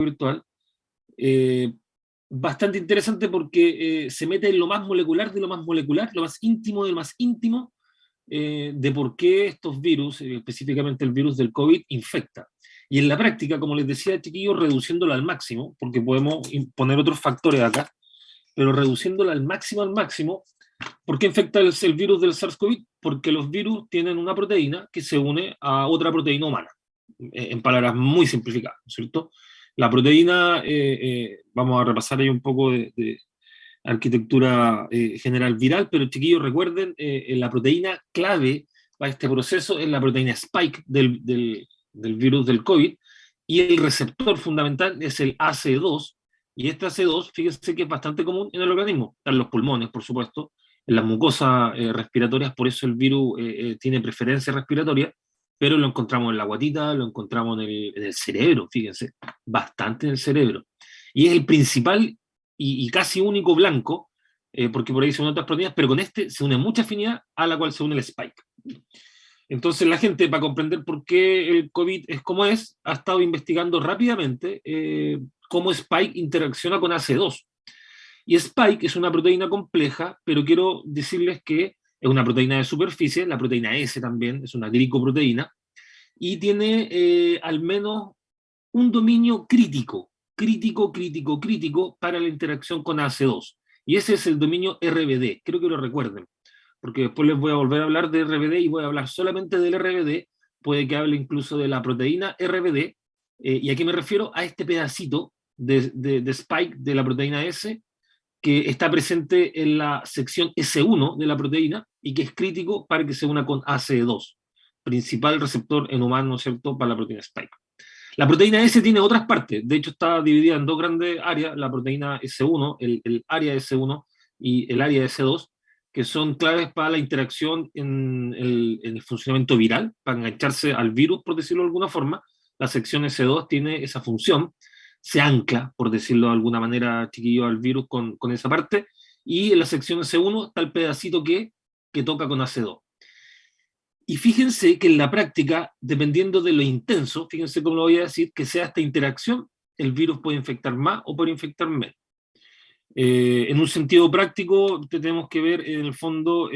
virtual, eh, bastante interesante porque se mete en lo más molecular de lo más molecular, lo más íntimo de lo más íntimo, de por qué estos virus, específicamente el virus del COVID, infecta. Y en la práctica, como les decía, chiquillos, reduciéndolo al máximo, porque podemos poner otros factores acá, pero reduciéndolo al máximo, ¿por qué infecta el virus del SARS-CoV? Porque los virus tienen una proteína que se une a otra proteína humana, en palabras muy simplificadas, ¿no es cierto? La proteína, vamos a repasar ahí un poco de arquitectura general viral, pero chiquillos, recuerden, la proteína clave para este proceso es la proteína spike del virus del COVID, y el receptor fundamental es el ACE2, y este ACE2, fíjense que es bastante común en el organismo, en los pulmones, por supuesto, en las mucosas respiratorias, por eso el virus tiene preferencia respiratoria, pero lo encontramos en la guatita, lo encontramos en el cerebro, fíjense, bastante en el cerebro. Y es el principal y casi único blanco, porque por ahí se unen otras proteínas, pero con este se une mucha afinidad a la cual se une el spike. Entonces la gente, para comprender por qué el COVID es como es, ha estado investigando rápidamente cómo Spike interacciona con AC2. Y Spike es una proteína compleja, pero quiero decirles que es una proteína de superficie, la proteína S también, es una glicoproteína, y tiene al menos un dominio crítico para la interacción con AC2. Y ese es el dominio RBD, creo que lo recuerden, porque después les voy a volver a hablar de RBD y voy a hablar solamente del RBD, puede que hable incluso de la proteína RBD, y aquí me refiero a este pedacito de spike de la proteína S, que está presente en la sección S1 de la proteína y que es crítico para que se una con ACE2, principal receptor en humano, ¿no es cierto?, para la proteína spike. La proteína S tiene otras partes, de hecho está dividida en dos grandes áreas, la proteína S1, el área S1 y el área S2, que son claves para la interacción en el funcionamiento viral, para engancharse al virus, por decirlo de alguna forma. La sección S2 tiene esa función, se ancla, por decirlo de alguna manera, chiquillo, al virus con esa parte, y en la sección S1 está el pedacito que toca con AC2. Y fíjense que en la práctica, dependiendo de lo intenso, fíjense cómo lo voy a decir, que sea esta interacción, el virus puede infectar más o puede infectar menos. En un sentido práctico, tenemos que ver en el fondo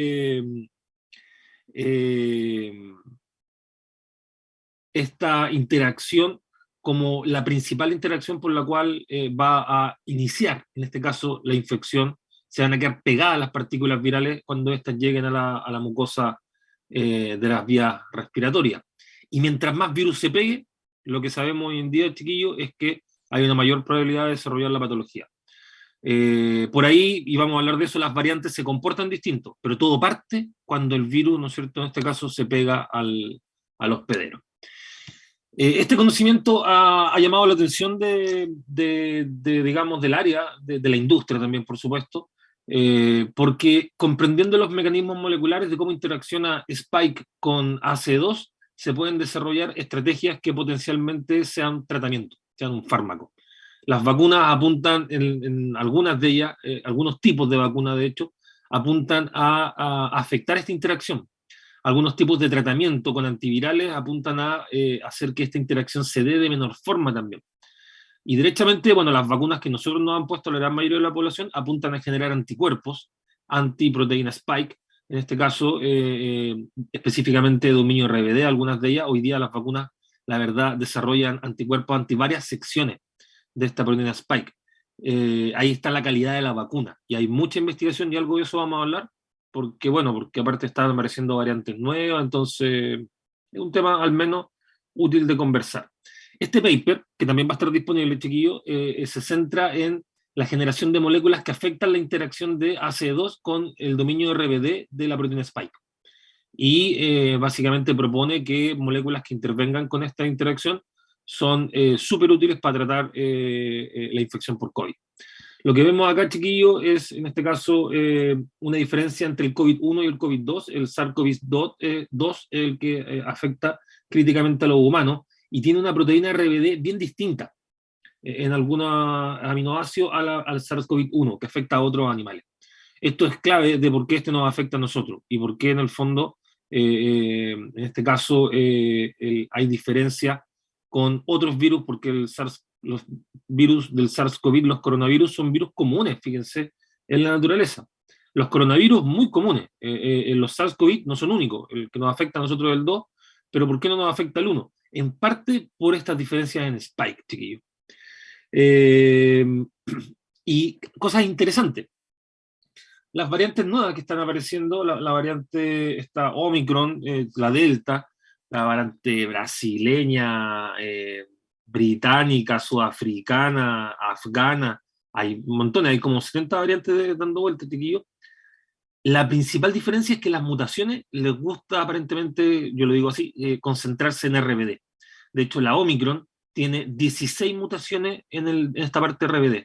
esta interacción como la principal interacción por la cual va a iniciar, en este caso, la infección. Se van a quedar pegadas las partículas virales cuando éstas lleguen a la mucosa de las vías respiratorias. Y mientras más virus se pegue, lo que sabemos hoy en día, chiquillos, es que hay una mayor probabilidad de desarrollar la patología. Por ahí, y vamos a hablar de eso, las variantes se comportan distintos, pero todo parte cuando el virus, ¿no es cierto?, en este caso se pega al hospedero. Este conocimiento ha llamado la atención digamos, del área, de la industria también, por supuesto, porque comprendiendo los mecanismos moleculares de cómo interacciona Spike con AC2, se pueden desarrollar estrategias que potencialmente sean tratamientos, sean un fármaco. Las vacunas apuntan, en algunas de ellas, algunos tipos de vacunas, de hecho, apuntan a afectar esta interacción. Algunos tipos de tratamiento con antivirales apuntan a hacer que esta interacción se dé de menor forma también. Y derechamente, bueno, las vacunas que nosotros nos han puesto a la gran mayoría de la población apuntan a generar anticuerpos, antiproteína spike, en este caso específicamente dominio RBD, algunas de ellas. Hoy día las vacunas, la verdad, desarrollan anticuerpos anti varias secciones de esta proteína spike. Ahí está la calidad de la vacuna, y hay mucha investigación y algo de eso vamos a hablar, porque bueno, porque aparte están apareciendo variantes nuevas, entonces es un tema al menos útil de conversar. Este paper, que también va a estar disponible, chiquillo, se centra en la generación de moléculas que afectan la interacción de ACE2 con el dominio RBD de la proteína spike. Y básicamente propone que moléculas que intervengan con esta interacción son súper útiles para tratar la infección por COVID. Lo que vemos acá, chiquillo, es en este caso una diferencia entre el COVID-1 y el COVID-2. El SARS-CoV-2 es el que afecta críticamente a los humanos y tiene una proteína RBD bien distinta en algunos aminoácidos al SARS-CoV-1, que afecta a otros animales. Esto es clave de por qué este nos afecta a nosotros y por qué en el fondo, en este caso, hay diferencia con otros virus, porque el SARS los virus del SARS-CoV, los coronavirus son virus comunes, fíjense, en la naturaleza. Los coronavirus muy comunes, los SARS-CoV no son únicos, el que nos afecta a nosotros es el 2, pero ¿por qué no nos afecta el 1? En parte por estas diferencias en spike, chiquillos. Eh, y cosas interesantes. Las variantes nuevas que están apareciendo, la variante esta Omicron, la Delta, la variante brasileña, británica, sudafricana, afgana, hay un montón, hay como 70 variantes dando vueltas, chiquillos. La principal diferencia es que las mutaciones les gusta aparentemente, yo lo digo así, concentrarse en RBD. De hecho, la Omicron tiene 16 mutaciones en esta parte RBD,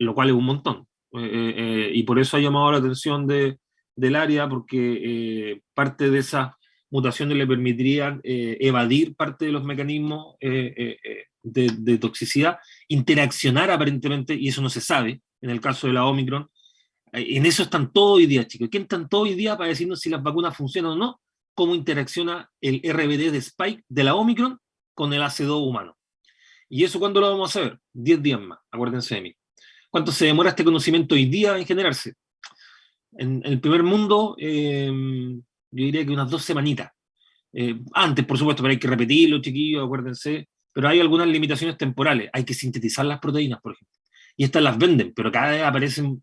lo cual es un montón. Y por eso ha llamado la atención del área, porque parte de esas mutaciones le permitirían evadir parte de los mecanismos de toxicidad, interaccionar aparentemente, y eso no se sabe, en el caso de la Omicron. En eso están todos hoy día, chicos. ¿Quién están todos hoy día para decirnos si las vacunas funcionan o no? ¿Cómo interacciona el RBD de Spike de la Omicron con el AC2 humano? ¿Y eso cuándo lo vamos a saber? 10 días más, acuérdense de mí. ¿Cuánto se demora este conocimiento hoy día en generarse? En el primer mundo, yo diría que unas 2 semanitas. Antes, por supuesto, pero hay que repetirlo, chiquillos, acuérdense. Pero hay algunas limitaciones temporales. Hay que sintetizar las proteínas, por ejemplo. Y estas las venden, pero cada vez aparecen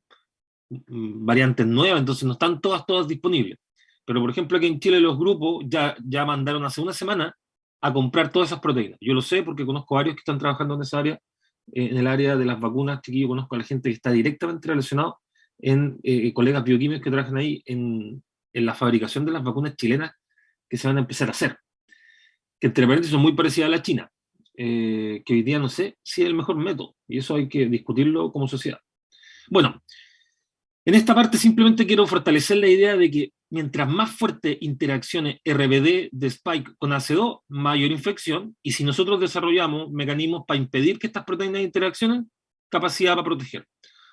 variantes nuevas, entonces no están todas disponibles. Pero, por ejemplo, aquí en Chile los grupos ya mandaron hace una semana a comprar todas esas proteínas. Yo lo sé porque conozco varios que están trabajando en esa área, en el área de las vacunas, chiquillo, conozco a la gente que está directamente relacionado en colegas bioquímicos que trabajan ahí en la fabricación de las vacunas chilenas que se van a empezar a hacer, que entre paréntesis son muy parecidas a la China, que hoy día no sé si es el mejor método, y eso hay que discutirlo como sociedad. Bueno, en esta parte simplemente quiero fortalecer la idea de que mientras más fuerte interaccione RBD de Spike con AC2, mayor infección, y si nosotros desarrollamos mecanismos para impedir que estas proteínas interaccionen, capacidad para proteger.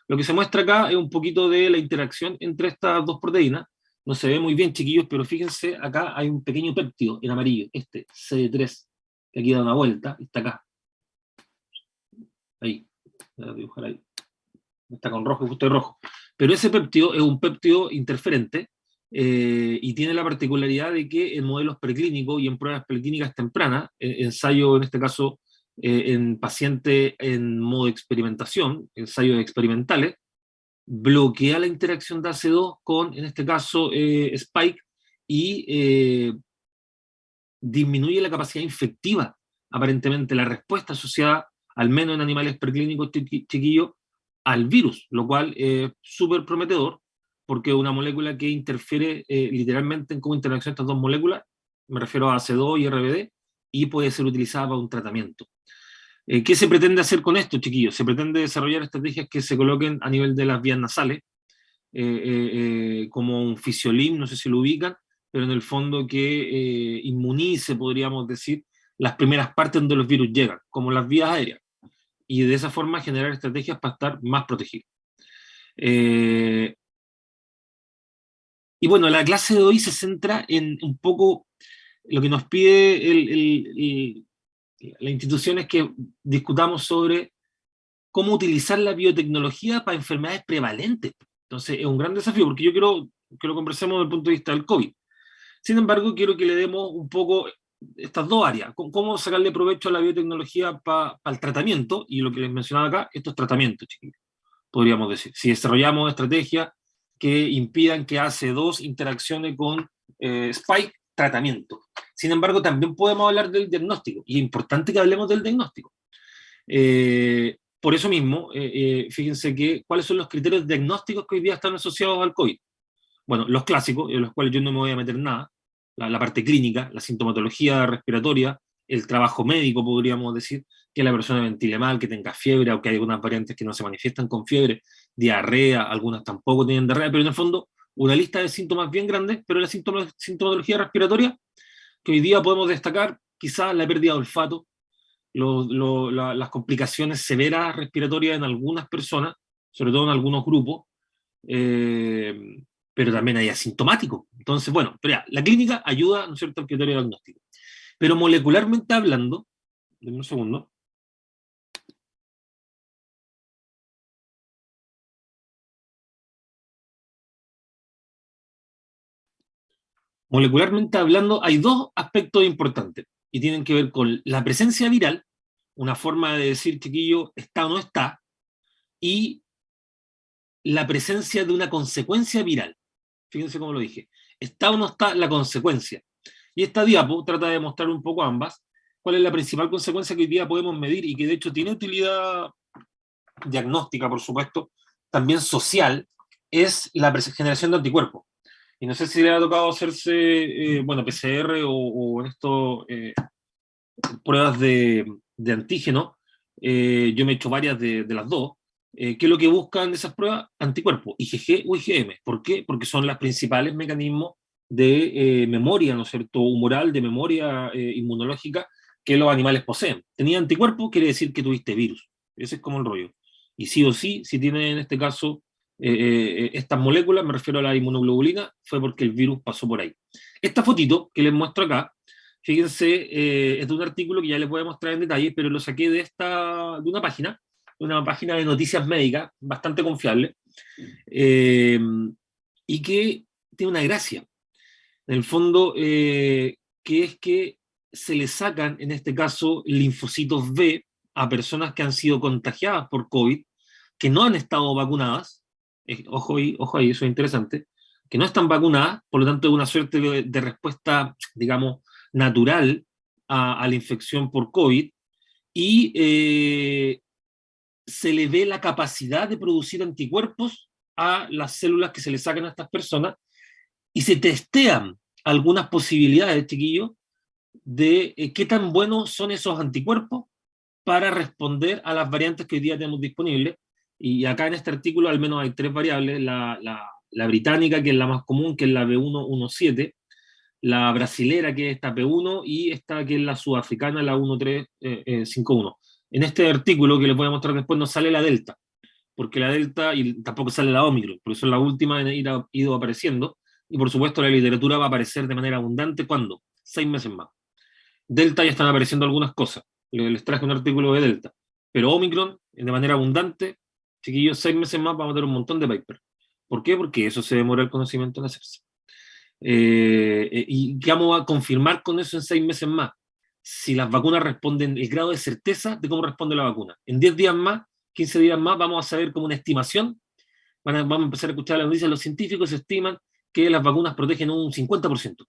Lo que se muestra acá es un poquito de la interacción entre estas dos proteínas. No se ve muy bien, chiquillos, pero fíjense, acá hay un pequeño péptido en amarillo, este CD3, que aquí da una vuelta, y está acá. Ahí, voy a dibujar ahí. Está con rojo, justo de rojo. Pero ese péptido es un péptido interferente y tiene la particularidad de que en modelos preclínicos y en pruebas preclínicas tempranas, ensayo en este caso en pacientes en modo de experimentación, ensayos experimentales, bloquea la interacción de AC2 con, en este caso, Spike y disminuye la capacidad infectiva, aparentemente la respuesta asociada, al menos en animales preclínicos chiquillos, al virus, lo cual es súper prometedor, porque es una molécula que interfiere literalmente en cómo interaccionan estas dos moléculas, me refiero a AC2 y RBD, y puede ser utilizada para un tratamiento. ¿Qué se pretende hacer con esto, chiquillos? Se pretende desarrollar estrategias que se coloquen a nivel de las vías nasales, como un Fisiolin, no sé si lo ubican, pero en el fondo que inmunice, podríamos decir, las primeras partes donde los virus llegan, como las vías aéreas, y de esa forma generar estrategias para estar más protegidos. Y bueno, la clase de hoy se centra en un poco lo que nos pide la institución es que discutamos sobre cómo utilizar la biotecnología para enfermedades prevalentes. Entonces, es un gran desafío, porque yo quiero que lo conversemos desde el punto de vista del COVID. Sin embargo, quiero que le demos un poco estas dos áreas, cómo sacarle provecho a la biotecnología para el tratamiento, y lo que les mencionaba acá, estos tratamientos, chiquillos, podríamos decir. Si desarrollamos estrategias que impidan que AC2 interaccione con Spike, tratamiento. Sin embargo, también podemos hablar del diagnóstico, y es importante que hablemos del diagnóstico. Por eso mismo, fíjense que cuáles son los criterios diagnósticos que hoy día están asociados al COVID. Bueno, los clásicos, en los cuales yo no me voy a meter nada, la parte clínica, la sintomatología respiratoria, el trabajo médico, podríamos decir, que la persona ventile mal, que tenga fiebre, aunque hay algunas variantes que no se manifiestan con fiebre, diarrea, algunas tampoco tienen diarrea, pero en el fondo una lista de síntomas bien grandes, pero la sintomatología respiratoria, que hoy día podemos destacar quizás la pérdida de olfato, las complicaciones severas respiratorias en algunas personas, sobre todo en algunos grupos, pero también hay asintomáticos. Entonces, bueno, pero ya, la clínica ayuda, ¿no es cierto?, al criterio diagnóstico. Pero molecularmente hablando, denme un segundo, Molecularmente hablando, hay dos aspectos importantes y tienen que ver con la presencia viral, una forma de decir, chiquillo, está o no está, y la presencia de una consecuencia viral. Fíjense cómo lo dije. Está o no está la consecuencia. Y esta diapo trata de mostrar un poco ambas. ¿Cuál es la principal consecuencia que hoy día podemos medir y que de hecho tiene utilidad diagnóstica, por supuesto, también social, es la generación de anticuerpos? Y no sé si le ha tocado hacerse, bueno, PCR o en esto, pruebas de antígeno. Yo me he hecho varias de las dos. ¿Qué es lo que buscan esas pruebas? Anticuerpos, IgG o IgM. ¿Por qué? Porque son los principales mecanismos de memoria, ¿no es cierto?, humoral, de memoria inmunológica que los animales poseen. Tenía anticuerpos, quiere decir que tuviste virus. Ese es como el rollo. Y sí o sí, si tiene en este caso estas moléculas, me refiero a la inmunoglobulina, fue porque el virus pasó por ahí. Esta fotito que les muestro acá, fíjense, es de un artículo que ya les voy a mostrar en detalle, pero lo saqué de una página de noticias médicas bastante confiable, eh, y que tiene una gracia. En el fondo, que es que se le sacan, en este caso, linfocitos B a personas que han sido contagiadas por COVID, que no han estado vacunadas, ojo ahí, eso es interesante, que no están vacunadas, por lo tanto, es una suerte de respuesta, digamos, natural a la infección por COVID, y se le ve la capacidad de producir anticuerpos a las células que se le sacan a estas personas, y se testean algunas posibilidades, chiquillos, de qué tan buenos son esos anticuerpos para responder a las variantes que hoy día tenemos disponibles. Y acá en este artículo al menos hay tres variables: la británica, que es la más común, que es la B117, la brasilera, que es esta P1, y esta que es la sudafricana, la 1351. En este artículo que les voy a mostrar después no sale la delta, porque la delta, y tampoco sale la Omicron, por eso es la última en ir ido apareciendo, y por supuesto la literatura va a aparecer de manera abundante, ¿cuándo? 6 meses más. Delta ya están apareciendo algunas cosas, les traje un artículo de Delta, pero Omicron, de manera abundante, chiquillos, 6 meses más vamos a tener un montón de papers. ¿Por qué? Porque eso se demora el conocimiento en hacerse. ¿Y qué vamos a confirmar con eso en 6 meses más? Si las vacunas responden, el grado de certeza de cómo responde la vacuna. En 10 días más, 15 días más, vamos a saber como una estimación, vamos a empezar a escuchar las noticias, los científicos estiman que las vacunas protegen un 50%.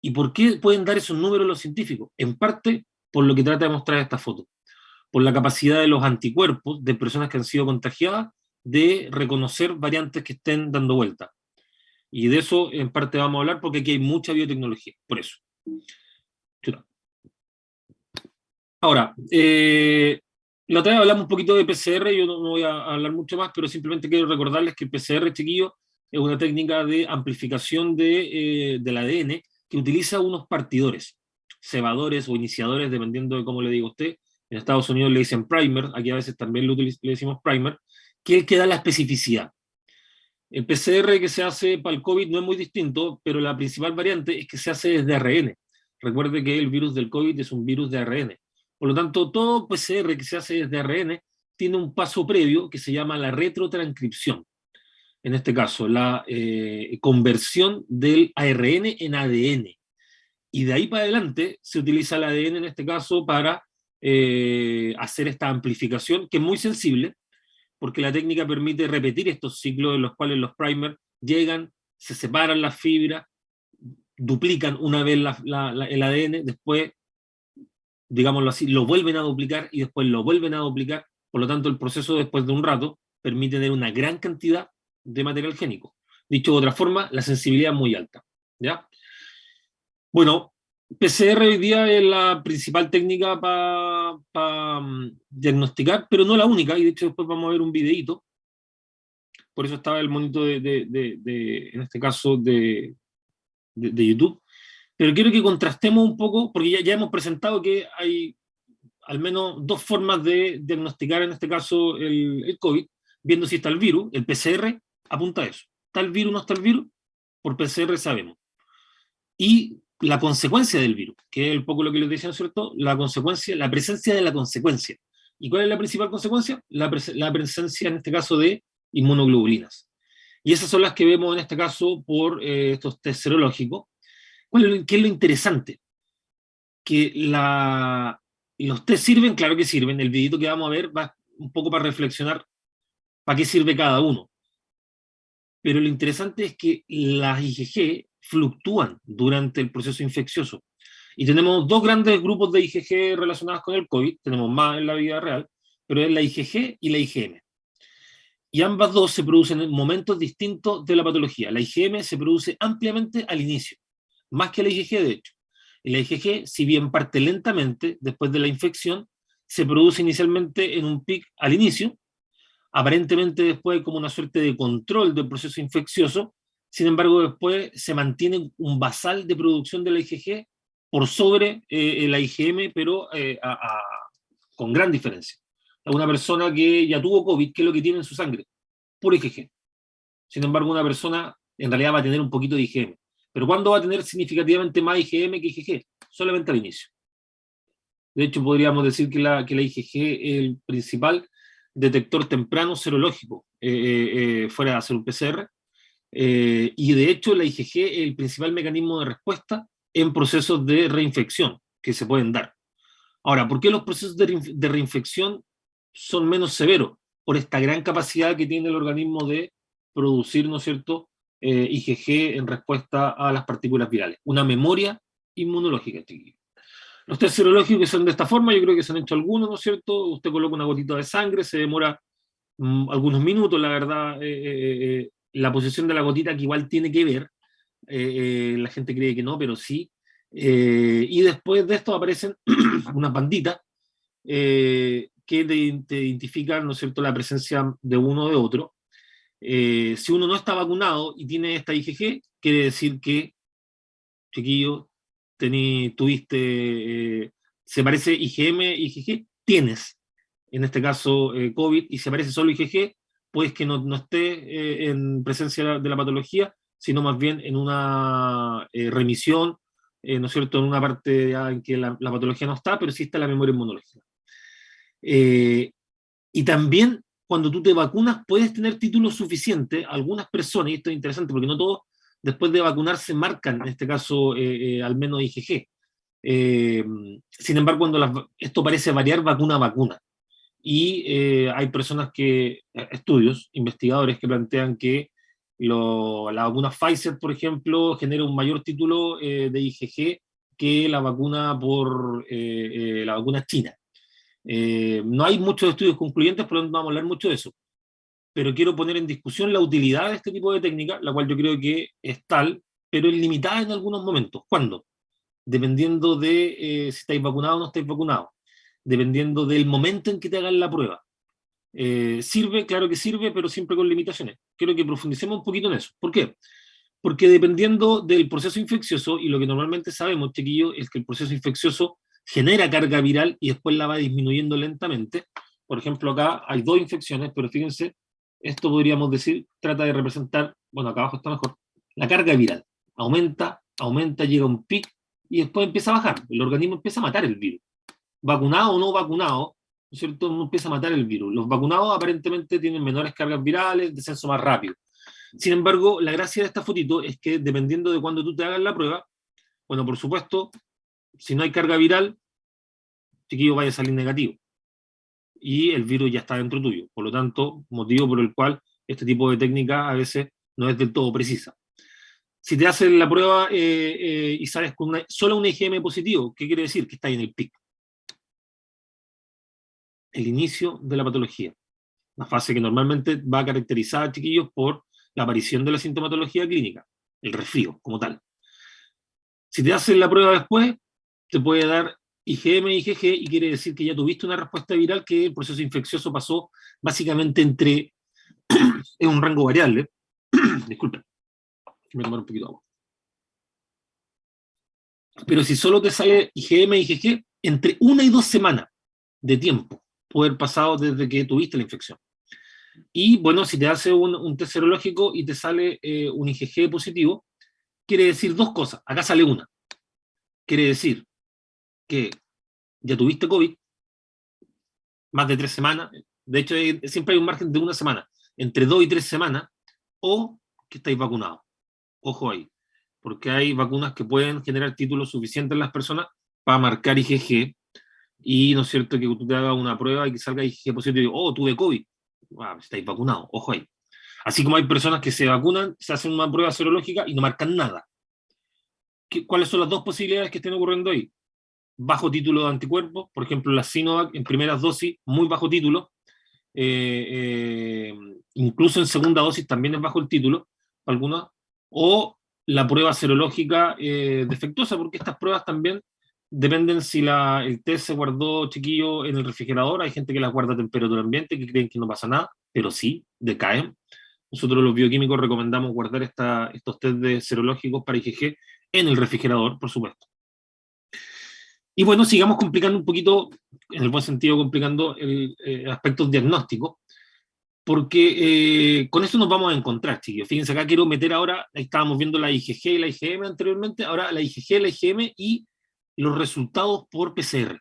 ¿Y por qué pueden dar esos números los científicos? En parte por lo que trata de mostrar esta foto, por la capacidad de los anticuerpos de personas que han sido contagiadas de reconocer variantes que estén dando vuelta. Y de eso en parte vamos a hablar porque aquí hay mucha biotecnología, por eso. Ahora, la otra vez hablamos un poquito de PCR, yo no voy a hablar mucho más, pero simplemente quiero recordarles que el PCR, chiquillo, es una técnica de amplificación del ADN que utiliza unos partidores, cebadores o iniciadores, dependiendo de cómo le diga usted. En Estados Unidos le dicen primer, aquí a veces también le decimos primer, que es el que da la especificidad. El PCR que se hace para el COVID no es muy distinto, pero la principal variante es que se hace desde ARN. Recuerde que el virus del COVID es un virus de ARN. Por lo tanto, todo PCR que se hace desde ARN tiene un paso previo que se llama la retrotranscripción. En este caso, la conversión del ARN en ADN. Y de ahí para adelante se utiliza el ADN en este caso para hacer esta amplificación, que es muy sensible, porque la técnica permite repetir estos ciclos en los cuales los primers llegan, se separan las fibras, duplican una vez el ADN, después, digámoslo así, lo vuelven a duplicar y después lo vuelven a duplicar. Por lo tanto, el proceso después de un rato permite tener una gran cantidad de material génico. Dicho de otra forma, la sensibilidad es muy alta. ¿Ya? Bueno, PCR hoy día es la principal técnica para diagnosticar, pero no la única, y de hecho después vamos a ver un videíto. Por eso estaba el monito en este caso, de YouTube. Pero quiero que contrastemos un poco, porque ya hemos presentado que hay al menos dos formas de diagnosticar, en este caso, el COVID, viendo si está el virus. El PCR apunta a eso. ¿Está el virus o no está el virus? Por PCR sabemos. Y la consecuencia del virus, que es un poco lo que les decía, ¿cierto? La consecuencia, la presencia de la consecuencia. ¿Y cuál es la principal consecuencia? La presencia, en este caso, de inmunoglobulinas. Y esas son las que vemos en este caso por estos test serológicos. ¿Qué es lo interesante? Que los test sirven, claro que sirven. El videito que vamos a ver va un poco para reflexionar para qué sirve cada uno. Pero lo interesante es que las IgG fluctúan durante el proceso infeccioso. Y tenemos dos grandes grupos de IgG relacionadas con el COVID, tenemos más en la vida real, pero es la IgG y la IgM. Y ambas dos se producen en momentos distintos de la patología. La IgM se produce ampliamente al inicio, más que la IgG de hecho. Y la IgG, si bien parte lentamente después de la infección, se produce inicialmente en un pic al inicio, aparentemente después hay como una suerte de control del proceso infeccioso, sin embargo después se mantiene un basal de producción de la IgG por sobre la IgM, pero con gran diferencia. Una persona que ya tuvo COVID, ¿qué es lo que tiene en su sangre? Puro IgG. Sin embargo, una persona en realidad va a tener un poquito de IgM. Pero ¿cuándo va a tener significativamente más IgM que IgG? Solamente al inicio. De hecho, podríamos decir que la IgG es el principal detector temprano serológico, fuera de hacer un PCR. Y de hecho, la IgG es el principal mecanismo de respuesta en procesos de reinfección que se pueden dar. Ahora, ¿por qué los procesos de reinfección son menos severos? Por esta gran capacidad que tiene el organismo de producir, ¿no es cierto?, IgG en respuesta a las partículas virales. Una memoria inmunológica, chiquillos. Los test serológicos son de esta forma, yo creo que se han hecho algunos, ¿no es cierto? Usted coloca una gotita de sangre, se demora algunos minutos, la verdad. La posición de la gotita que igual tiene que ver, la gente cree que no, pero sí. Y después de esto aparecen unas banditas que te identifican, ¿no es cierto?, la presencia de uno o de otro. Si uno no está vacunado y tiene esta IgG, quiere decir que, chiquillo, tuviste, se parece IgM, IgG, tienes, en este caso, COVID, y se parece solo IgG, pues que no esté en presencia de la patología, sino más bien en una remisión, ¿no es cierto?, en una parte ya en que la patología no está, pero sí está la memoria inmunológica. Y también cuando tú te vacunas puedes tener título suficiente. Algunas personas, y esto es interesante porque no todos después de vacunarse marcan, en este caso, al menos IgG. Sin embargo, esto parece variar vacuna a vacuna. Y hay personas estudios, investigadores que plantean que la vacuna Pfizer, por ejemplo, genera un mayor título de IgG que la vacuna la vacuna china. No hay muchos estudios concluyentes, por lo tanto no vamos a hablar mucho de eso. Pero quiero poner en discusión la utilidad de este tipo de técnica, la cual yo creo que es tal, pero es limitada en algunos momentos. ¿Cuándo? Dependiendo de si estáis vacunados o no estáis vacunados. Dependiendo del momento en que te hagan la prueba. Sirve, claro que sirve, pero siempre con limitaciones. Quiero que profundicemos un poquito en eso. ¿Por qué? Porque dependiendo del proceso infeccioso, y lo que normalmente sabemos, chiquillos, es que el proceso infeccioso genera carga viral y después la va disminuyendo lentamente. Por ejemplo, acá hay dos infecciones, pero fíjense, esto podríamos decir, trata de representar, bueno, acá abajo está mejor, la carga viral. Aumenta, aumenta, llega a un pic y después empieza a bajar. El organismo empieza a matar el virus. Vacunado o no vacunado, ¿no es cierto? No empieza a matar el virus. Los vacunados aparentemente tienen menores cargas virales, descenso más rápido. Sin embargo, la gracia de esta fotito es que dependiendo de cuándo tú te hagas la prueba, bueno, por supuesto, si no hay carga viral, chiquillo, vaya a salir negativo. Y el virus ya está dentro tuyo. Por lo tanto, motivo por el cual este tipo de técnica a veces no es del todo precisa. Si te hacen la prueba y sales con solo un IgM positivo, ¿qué quiere decir? Que está ahí en el pic. El inicio de la patología. Una fase que normalmente va caracterizada, chiquillos, por la aparición de la sintomatología clínica, el resfrío como tal. Si te hacen la prueba después, te puede dar IgM, IgG, y quiere decir que ya tuviste una respuesta viral que el proceso infeccioso pasó básicamente es un rango variable. Disculpen, me tomar un poquito de agua. Pero si solo te sale IgM, IgG, entre 1 y 2 semanas de tiempo puede haber pasado desde que tuviste la infección. Y bueno, si te hace un test serológico y te sale un IgG positivo, quiere decir dos cosas. Acá sale una. Quiere decir que ya tuviste COVID, más de 3 semanas, de hecho siempre hay un margen de 1 semana, entre 2 y 3 semanas, o que estáis vacunados. Ojo ahí. porque hay vacunas que pueden generar títulos suficientes en las personas para marcar IgG, y no es cierto que tú te hagas una prueba y que salga IgG positivo y digo, oh, tuve COVID. Ah, estáis vacunados, ojo ahí. Así como hay personas que se vacunan, se hacen una prueba serológica y no marcan nada. ¿Cuáles son las dos posibilidades que están ocurriendo ahí? Bajo título de anticuerpos, por ejemplo, la Sinovac en primeras dosis, muy bajo título, incluso en segunda dosis también es bajo el título, algunas, o la prueba serológica defectuosa, porque estas pruebas también dependen si el test se guardó, chiquillo, en el refrigerador. Hay gente que las guarda a temperatura ambiente, que creen que no pasa nada, pero sí, decaen. Nosotros los bioquímicos recomendamos guardar estos test serológicos para IgG en el refrigerador, por supuesto. Y bueno, sigamos complicando un poquito, en el buen sentido, complicando aspectos diagnósticos, porque con esto nos vamos a encontrar, chicos. Fíjense, acá quiero meter ahora, ahí estábamos viendo la IgG y la IgM anteriormente, ahora la IgG, la IgM y los resultados por PCR,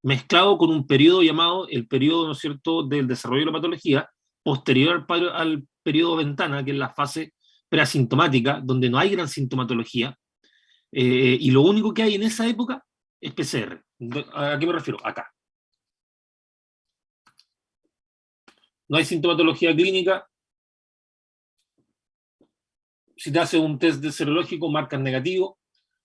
mezclado con un periodo llamado el periodo, ¿no es cierto?, del desarrollo de la patología, posterior al periodo ventana, que es la fase preasintomática, donde no hay gran sintomatología, y lo único que hay en esa época es PCR. ¿A qué me refiero? Acá. No hay sintomatología clínica. Si te hace un test de serológico, marcas negativo.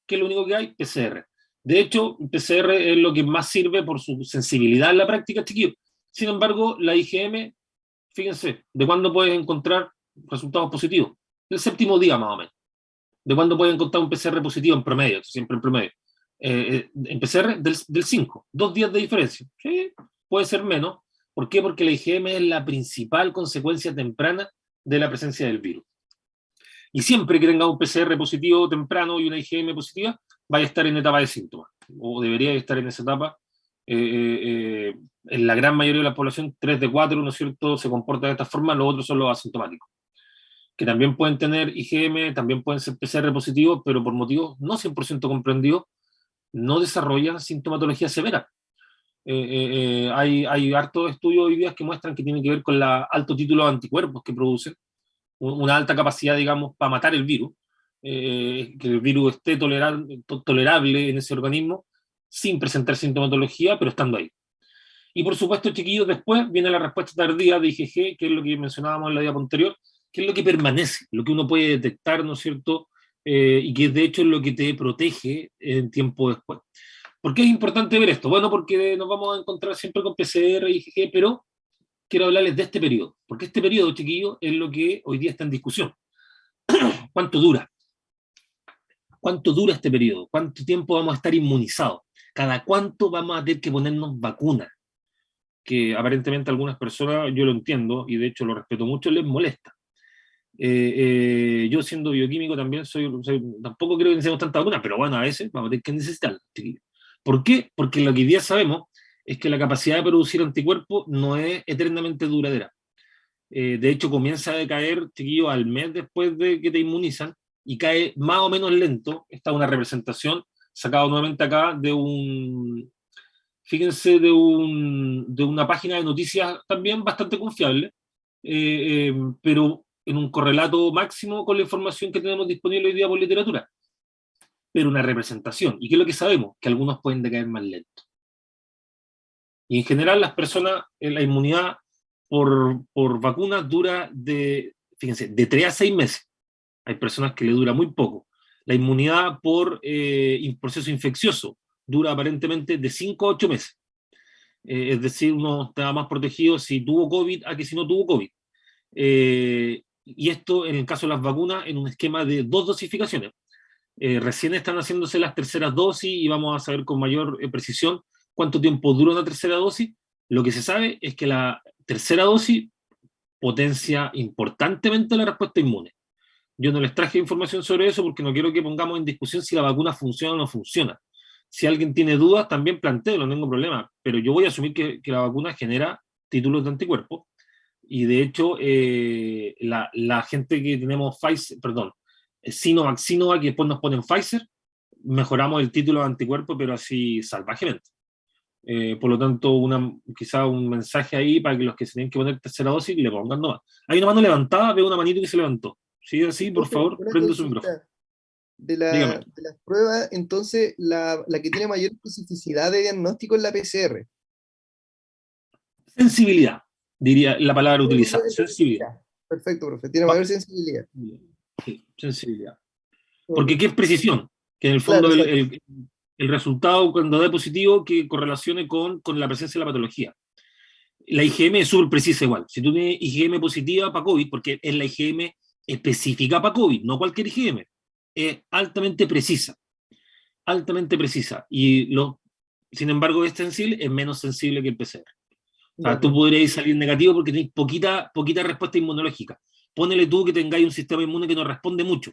¿Qué es lo único que hay? PCR. De hecho, PCR es lo que más sirve por su sensibilidad en la práctica, chiquillos. Sin embargo, la IgM, fíjense, ¿de cuándo puedes encontrar resultados positivos? El séptimo día, más o menos. ¿De cuándo puedes encontrar un PCR positivo en promedio? Siempre en promedio. En PCR del 5, 2 días de diferencia. Sí, puede ser menos. ¿Por qué? Porque la IgM es la principal consecuencia temprana de la presencia del virus. Y siempre que tenga un PCR positivo temprano y una IgM positiva, vaya a estar en etapa de síntomas, o debería estar en esa etapa. En la gran mayoría de la población, 3 de 4, ¿no es cierto?, se comporta de esta forma. Los otros son los asintomáticos, que también pueden tener IgM, también pueden ser PCR positivos, pero por motivos no 100% comprendidos, no desarrollan sintomatología severa. Hay hartos estudios hoy día que muestran que tienen que ver con el alto título de anticuerpos que producen, una alta capacidad, digamos, para matar el virus, que el virus esté tolerable en ese organismo, sin presentar sintomatología, pero estando ahí. Y por supuesto, chiquillos, después viene la respuesta tardía de IgG, que es lo que mencionábamos en la diapositiva anterior, que es lo que permanece, lo que uno puede detectar, ¿no es cierto? Y que de hecho es lo que te protege en tiempo después. ¿Por qué es importante ver esto? Bueno, porque nos vamos a encontrar siempre con PCR y IgG, pero quiero hablarles de este periodo, porque este periodo, chiquillos, es lo que hoy día está en discusión. ¿Cuánto dura? ¿Cuánto dura este periodo? ¿Cuánto tiempo vamos a estar inmunizados? ¿Cada cuánto vamos a tener que ponernos vacunas? Que aparentemente a algunas personas, yo lo entiendo, y de hecho lo respeto mucho, les molesta. Yo siendo bioquímico también tampoco creo que necesitemos tanta vacuna, pero bueno, a veces vamos a tener que necesitarla, chiquillos. ¿Por qué? Porque lo que hoy día sabemos es que la capacidad de producir anticuerpos no es eternamente duradera. De hecho, comienza a decaer, chiquillo, al mes después de que te inmunizan, y cae más o menos lento. Esta es una representación sacada nuevamente acá fíjense, de una página de noticias también bastante confiable, pero en un correlato máximo con la información que tenemos disponible hoy día por literatura. Pero una representación. ¿Y qué es lo que sabemos? Que algunos pueden decaer más lento. Y en general las personas, la inmunidad por vacunas dura fíjense, de 3 a 6 meses. Hay personas que le dura muy poco. La inmunidad por proceso infeccioso dura aparentemente de 5 a 8 meses. Es decir, uno está más protegido si tuvo COVID a que si no tuvo COVID. Y esto, en el caso de las vacunas, en un esquema de 2 dosificaciones. Recién están haciéndose las terceras dosis y vamos a saber con mayor precisión cuánto tiempo dura una tercera dosis. Lo que se sabe es que la tercera dosis potencia importantemente la respuesta inmune. Yo no les traje información sobre eso porque no quiero que pongamos en discusión si la vacuna funciona o no funciona. Si alguien tiene dudas, también plantéelo, no tengo problema. Pero yo voy a asumir que la vacuna genera títulos de anticuerpos. Y de hecho, la gente que tenemos Pfizer, perdón, Sinovac, que después nos ponen Pfizer, mejoramos el título de anticuerpo, pero así salvajemente. Por lo tanto, quizá un mensaje ahí para que los que se tienen que poner tercera dosis le pongan nomás. Hay una mano levantada, veo una manito que se levantó. Si es así, por favor, prende su micrófono. Dígame. de las pruebas, entonces la que tiene mayor especificidad de diagnóstico es la PCR. Sensibilidad, diría la palabra Tiene utilizada. mayor Sensibilidad. sensibilidad. Perfecto, profe. Tiene Va- mayor sensibilidad. Sí, sensibilidad. Ok. Porque ¿qué es precisión? Que en el Claro, fondo exacto. el resultado cuando dé positivo que correlacione con la presencia de la patología. La IgM es súper precisa igual. Si tú tienes IgM positiva para COVID, porque es la IgM específica para COVID, no cualquier IgM, es altamente precisa, altamente precisa. Sin embargo, es sensible, es menos sensible que el PCR. O De sea, tú acuerdo. podrías salir negativo porque tienes poquita respuesta inmunológica. Ponele tú que tengáis un sistema inmune que no responde mucho.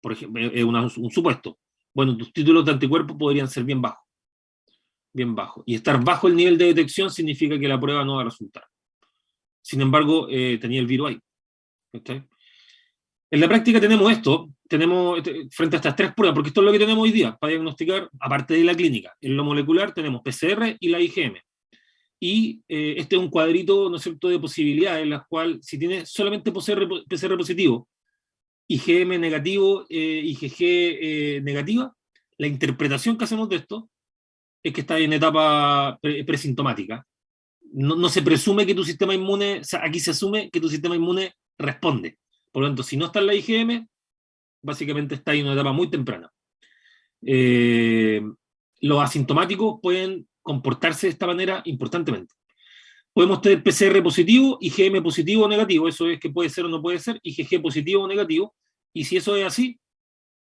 Por ejemplo, es un supuesto. Bueno, tus títulos de anticuerpos podrían ser bien bajos, bien bajos. Y estar bajo el nivel de detección significa que la prueba no va a resultar. Sin embargo, tenía el virus ahí. ¿Okay? En la práctica tenemos esto, tenemos frente a estas tres pruebas, porque esto es lo que tenemos hoy día para diagnosticar, aparte de la clínica. En lo molecular tenemos PCR y la IgM. Y este es un cuadrito, ¿no es cierto?, de posibilidades, en las cuales si tienes solamente PCR positivo, IgM negativo, IgG negativa, la interpretación que hacemos de esto es que está en etapa presintomática. No se presume que tu sistema inmune, o sea, aquí se asume que tu sistema inmune responde. Por lo tanto, si no está en la IgM, básicamente está en una etapa muy temprana. Eh, los asintomáticos pueden comportarse de esta manera importantemente. Podemos tener PCR positivo, IgM positivo o negativo, eso es que puede ser o no puede ser, IgG positivo o negativo, y si eso es así,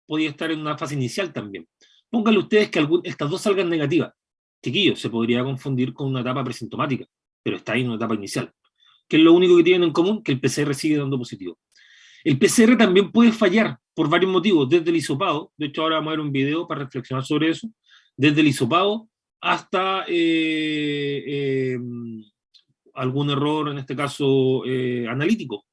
podría estar en una fase inicial también. Pónganle ustedes que estas dos salgan negativas. Chiquillos, se podría confundir con una etapa presintomática, pero está ahí en una etapa inicial. ¿Qué es lo único que tienen en común? Que el PCR sigue dando positivo. El PCR también puede fallar por varios motivos, desde el hisopado, de hecho ahora vamos a ver un video para reflexionar sobre eso, desde el hisopado hasta algún error, en este caso analítico,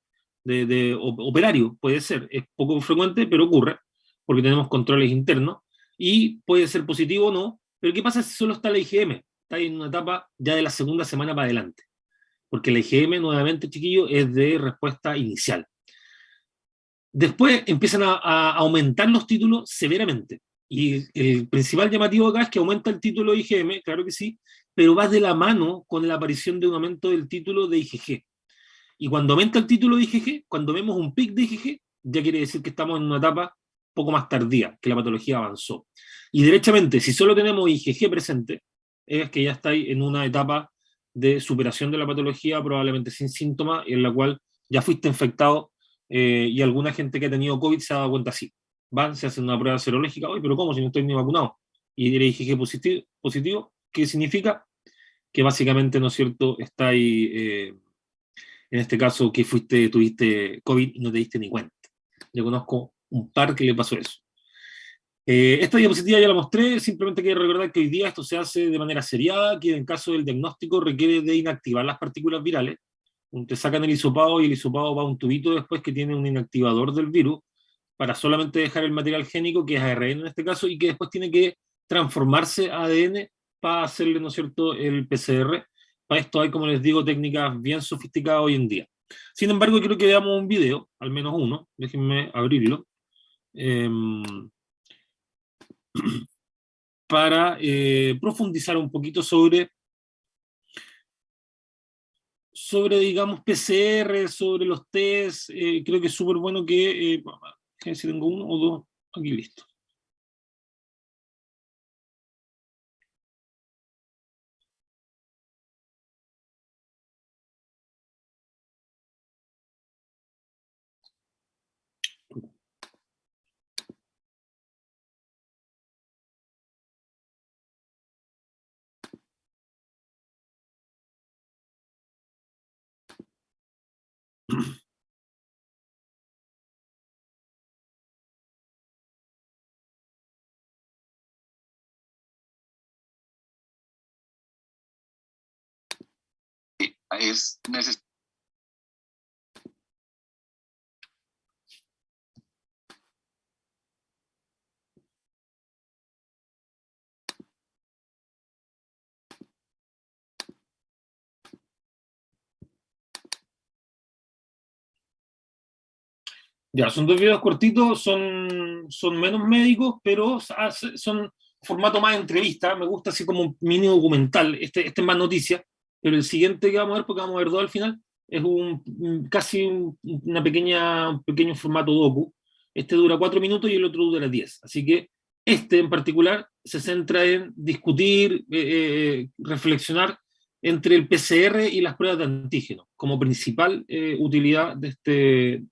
operario, puede ser. Es poco frecuente, pero ocurre, porque tenemos controles internos, y puede ser positivo o no, pero ¿qué pasa si solo está la IgM? Está en una etapa ya de la segunda semana para adelante, porque la IgM, nuevamente, chiquillo, es de respuesta inicial. Después empiezan a aumentar los títulos severamente. Y el principal llamativo acá es que aumenta el título de IgM, claro que sí, pero va de la mano con la aparición de un aumento del título de IgG. Y cuando aumenta el título de IgG, cuando vemos un pic de IgG, ya quiere decir que estamos en una etapa poco más tardía, que la patología avanzó. Y derechamente, si solo tenemos IgG presente, es que ya estáis en una etapa de superación de la patología, probablemente sin síntomas, en la cual ya fuiste infectado y alguna gente que ha tenido COVID se ha dado cuenta así. Van, se hacen una prueba serológica, oye, pero ¿cómo si no estoy ni vacunado? Y el IgG positivo, ¿qué significa? Que básicamente, ¿no es cierto?, está ahí en este caso que tuviste COVID y no te diste ni cuenta. Yo conozco un par que le pasó eso. Esta diapositiva ya la mostré, simplemente quiero recordar que hoy día esto se hace de manera seriada, que en caso del diagnóstico requiere de inactivar las partículas virales. Te sacan el hisopado y el hisopado va a un tubito después que tiene un inactivador del virus para solamente dejar el material génico, que es ARN en este caso, y que después tiene que transformarse a ADN para hacerle, ¿no es cierto?, el PCR. Para esto hay, como les digo, técnicas bien sofisticadas hoy en día. Sin embargo, quiero que veamos un video, al menos uno, déjenme abrirlo, eh, para profundizar un poquito digamos, PCR, sobre los test. Creo que es súper bueno que, si tengo uno o dos, aquí listo. Es necesario. Ya, son dos videos cortitos, son menos médicos, pero son formato más entrevista. Me gusta así como un mini documental. Este es más noticia, pero el siguiente que vamos a ver, porque vamos a ver dos al final, es un pequeño formato docu. Este dura 4 minutos y el otro dura 10. Así que este en particular se centra en discutir, reflexionar entre el PCR y las pruebas de antígeno como principal utilidad de este.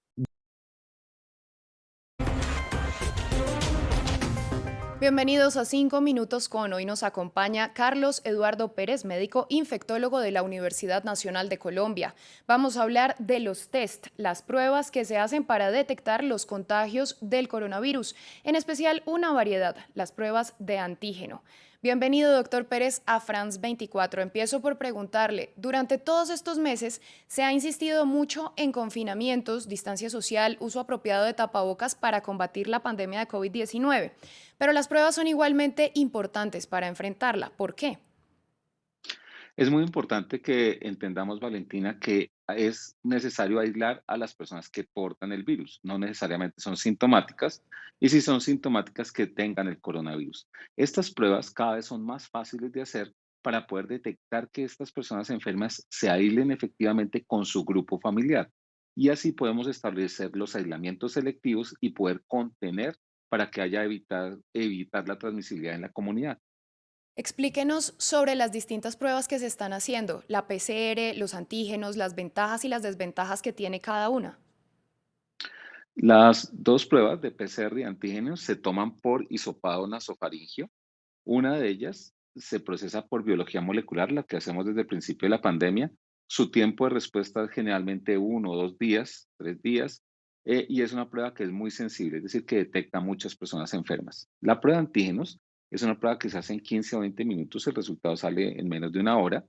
Bienvenidos a 5 minutos con. Hoy nos acompaña Carlos Eduardo Pérez, médico infectólogo de la Universidad Nacional de Colombia. Vamos a hablar de los test, las pruebas que se hacen para detectar los contagios del coronavirus, en especial una variedad, las pruebas de antígeno. Bienvenido, doctor Pérez, a France 24. Empiezo por preguntarle, durante todos estos meses se ha insistido mucho en confinamientos, distancia social, uso apropiado de tapabocas para combatir la pandemia de COVID-19. Pero las pruebas son igualmente importantes para enfrentarla. ¿Por qué? Es muy importante que entendamos, Valentina, que es necesario aislar a las personas que portan el virus. No necesariamente son sintomáticas y si son sintomáticas que tengan el coronavirus. Estas pruebas cada vez son más fáciles de hacer para poder detectar que estas personas enfermas se aíslen efectivamente con su grupo familiar. Y así podemos establecer los aislamientos selectivos y poder contener para que haya evitar la transmisibilidad en la comunidad. Explíquenos sobre las distintas pruebas que se están haciendo, la PCR, los antígenos, las ventajas y las desventajas que tiene cada una. Las dos pruebas de PCR y antígenos se toman por hisopado nasofaringio. Una de ellas se procesa por biología molecular, la que hacemos desde el principio de la pandemia. Su tiempo de respuesta es generalmente 1 o 2 días, 3 días, y es una prueba que es muy sensible, es decir, que detecta a muchas personas enfermas. La prueba de antígenos es una prueba que se hace en 15 o 20 minutos, el resultado sale en menos de una hora.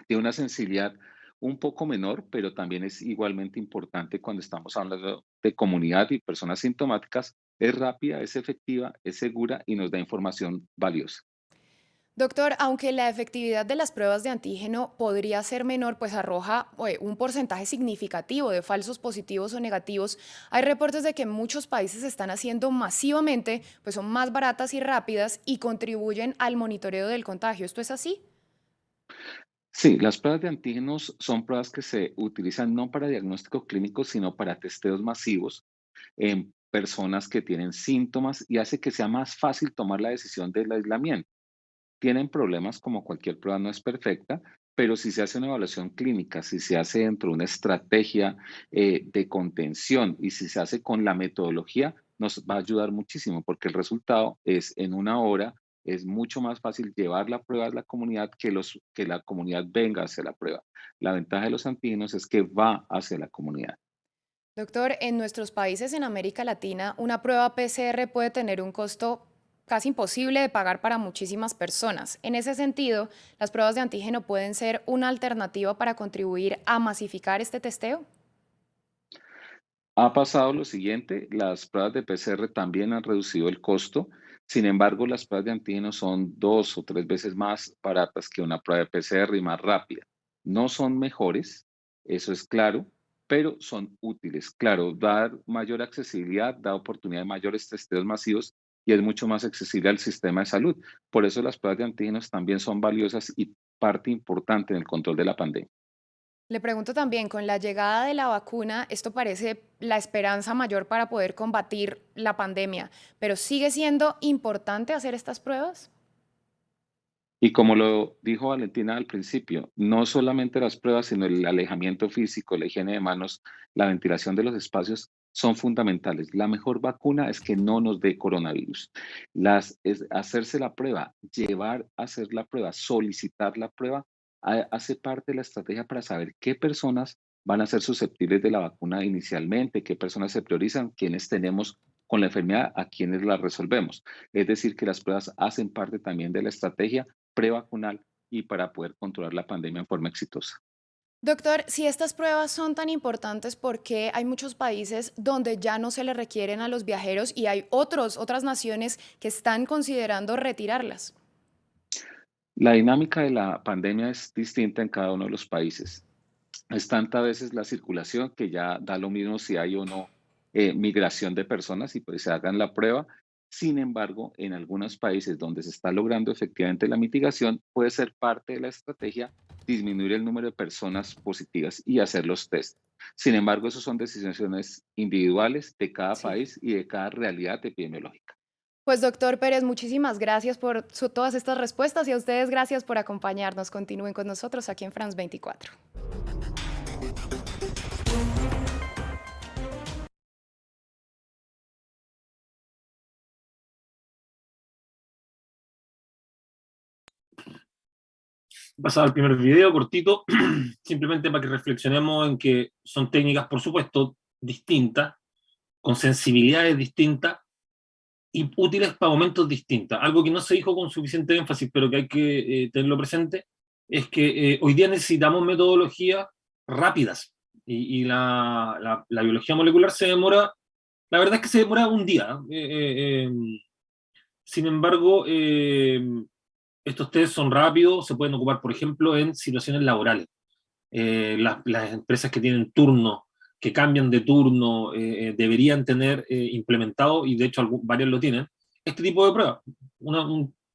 Tiene una sensibilidad un poco menor, pero también es igualmente importante cuando estamos hablando de comunidad y personas sintomáticas. Es rápida, es efectiva, es segura y nos da información valiosa. Doctor, aunque la efectividad de las pruebas de antígeno podría ser menor, pues arroja un porcentaje significativo de falsos positivos o negativos, hay reportes de que muchos países se están haciendo masivamente, pues son más baratas y rápidas y contribuyen al monitoreo del contagio. ¿Esto es así? Sí, las pruebas de antígenos son pruebas que se utilizan no para diagnóstico clínico, sino para testeos masivos en personas que tienen síntomas y hace que sea más fácil tomar la decisión del aislamiento. Tienen problemas como cualquier prueba no es perfecta, pero si se hace una evaluación clínica, si se hace dentro de una estrategia de contención y si se hace con la metodología, nos va a ayudar muchísimo porque el resultado es en una hora, es mucho más fácil llevar la prueba a la comunidad que la comunidad venga hacia la prueba. La ventaja de los antígenos es que va hacia la comunidad. Doctor, en nuestros países en América Latina, una prueba PCR puede tener un costo casi imposible de pagar para muchísimas personas. En ese sentido, ¿las pruebas de antígeno pueden ser una alternativa para contribuir a masificar este testeo? Ha pasado lo siguiente, las pruebas de PCR también han reducido el costo, sin embargo, las pruebas de antígenos son 2 o 3 veces más baratas que una prueba de PCR y más rápida. No son mejores, eso es claro, pero son útiles. Claro, da mayor accesibilidad, da oportunidad de mayores testeos masivos y es mucho más accesible al sistema de salud. Por eso las pruebas de antígenos también son valiosas y parte importante en el control de la pandemia. Le pregunto también, con la llegada de la vacuna, esto parece la esperanza mayor para poder combatir la pandemia, pero ¿sigue siendo importante hacer estas pruebas? Y como lo dijo Valentina al principio, no solamente las pruebas, sino el alejamiento físico, la higiene de manos, la ventilación de los espacios son fundamentales. La mejor vacuna es que no nos dé coronavirus. Hacerse la prueba, llevar a hacer la prueba, solicitar la prueba, hace parte de la estrategia para saber qué personas van a ser susceptibles de la vacuna inicialmente, qué personas se priorizan, quiénes tenemos con la enfermedad, a quiénes la resolvemos. Es decir, que las pruebas hacen parte también de la estrategia prevacunal y para poder controlar la pandemia en forma exitosa. Doctor, si estas pruebas son tan importantes, ¿por qué hay muchos países donde ya no se le requieren a los viajeros y hay otras naciones que están considerando retirarlas? La dinámica de la pandemia es distinta en cada uno de los países. Es tanta veces la circulación que ya da lo mismo si hay o no migración de personas y pues se hagan la prueba. Sin embargo, en algunos países donde se está logrando efectivamente la mitigación, puede ser parte de la estrategia disminuir el número de personas positivas y hacer los test. Sin embargo, esas son decisiones individuales de cada Sí. país y de cada realidad epidemiológica. Pues doctor Pérez, muchísimas gracias por todas estas respuestas y a ustedes gracias por acompañarnos. Continúen con nosotros aquí en France 24. Pasar al primer video cortito, simplemente para que reflexionemos en que son técnicas, por supuesto, distintas, con sensibilidades distintas y útiles para momentos distintos. Algo que no se dijo con suficiente énfasis, pero que hay que tenerlo presente, es que hoy día necesitamos metodologías rápidas y la biología molecular se demora, la verdad es que se demora un día. Sin embargo, estos test son rápidos, se pueden ocupar, por ejemplo, en situaciones laborales. Las empresas que tienen turno, que cambian de turno, deberían tener implementado, y de hecho varias lo tienen, este tipo de pruebas.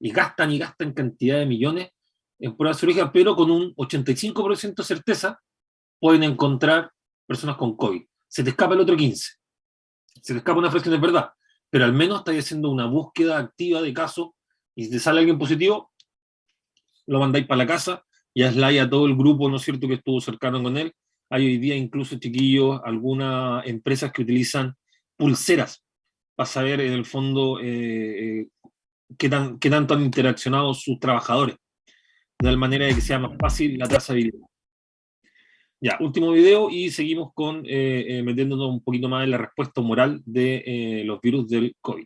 Y gastan cantidad de millones en pruebas serológicas, pero con un 85% de certeza pueden encontrar personas con COVID. Se te escapa el otro 15%. Se te escapa una fracción de verdad, pero al menos estáis haciendo una búsqueda activa de casos y si te sale alguien positivo, lo mandáis para la casa y aisláis a todo el grupo, ¿no es cierto?, que estuvo cercano con él. Hay hoy día incluso, chiquillos, algunas empresas que utilizan pulseras para saber en el fondo qué tanto han interaccionado sus trabajadores, de tal manera de que sea más fácil la trazabilidad. Ya, último video y seguimos con metiéndonos un poquito más en la respuesta moral de los virus del COVID.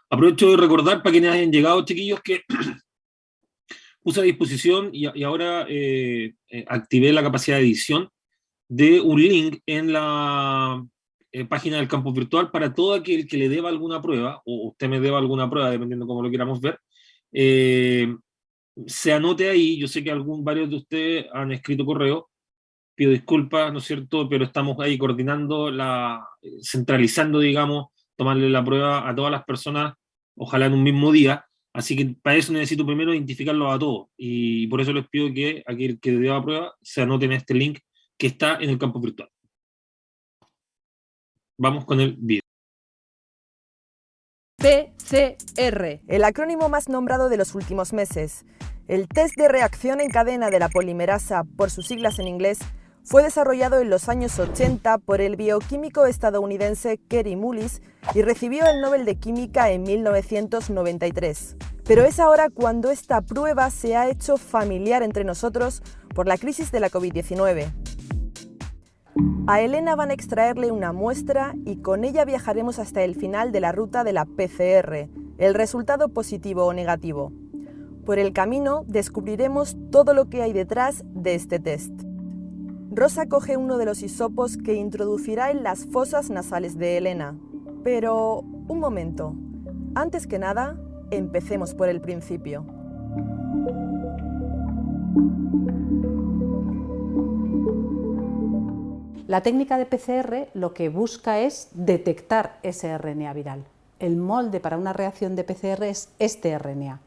Aprovecho de recordar para quienes hayan llegado, chiquillos, que puse a disposición y ahora activé la capacidad de edición de un link en la página del campus virtual para todo aquel que le deba alguna prueba, o usted me deba alguna prueba, dependiendo cómo lo queramos ver, se anote ahí. Yo sé que varios de ustedes han escrito correo, pido disculpas, ¿no es cierto?, pero estamos ahí coordinando, centralizando, digamos, tomarle la prueba a todas las personas, ojalá en un mismo día. Así que para eso necesito primero identificarlos a todos, y por eso les pido que aquel que deba prueba se anote en este link que está en el campo virtual. Vamos con el video. PCR, el acrónimo más nombrado de los últimos meses. El test de reacción en cadena de la polimerasa, por sus siglas en inglés, fue desarrollado en los años 80 por el bioquímico estadounidense Kary Mullis y recibió el Nobel de Química en 1993. Pero es ahora cuando esta prueba se ha hecho familiar entre nosotros por la crisis de la COVID-19. A Elena van a extraerle una muestra y con ella viajaremos hasta el final de la ruta de la PCR, el resultado positivo o negativo. Por el camino descubriremos todo lo que hay detrás de este test. Rosa coge uno de los hisopos que introducirá en las fosas nasales de Elena. Pero, un momento. Antes que nada, empecemos por el principio. La técnica de PCR lo que busca es detectar ese RNA viral. El molde para una reacción de PCR es este RNA.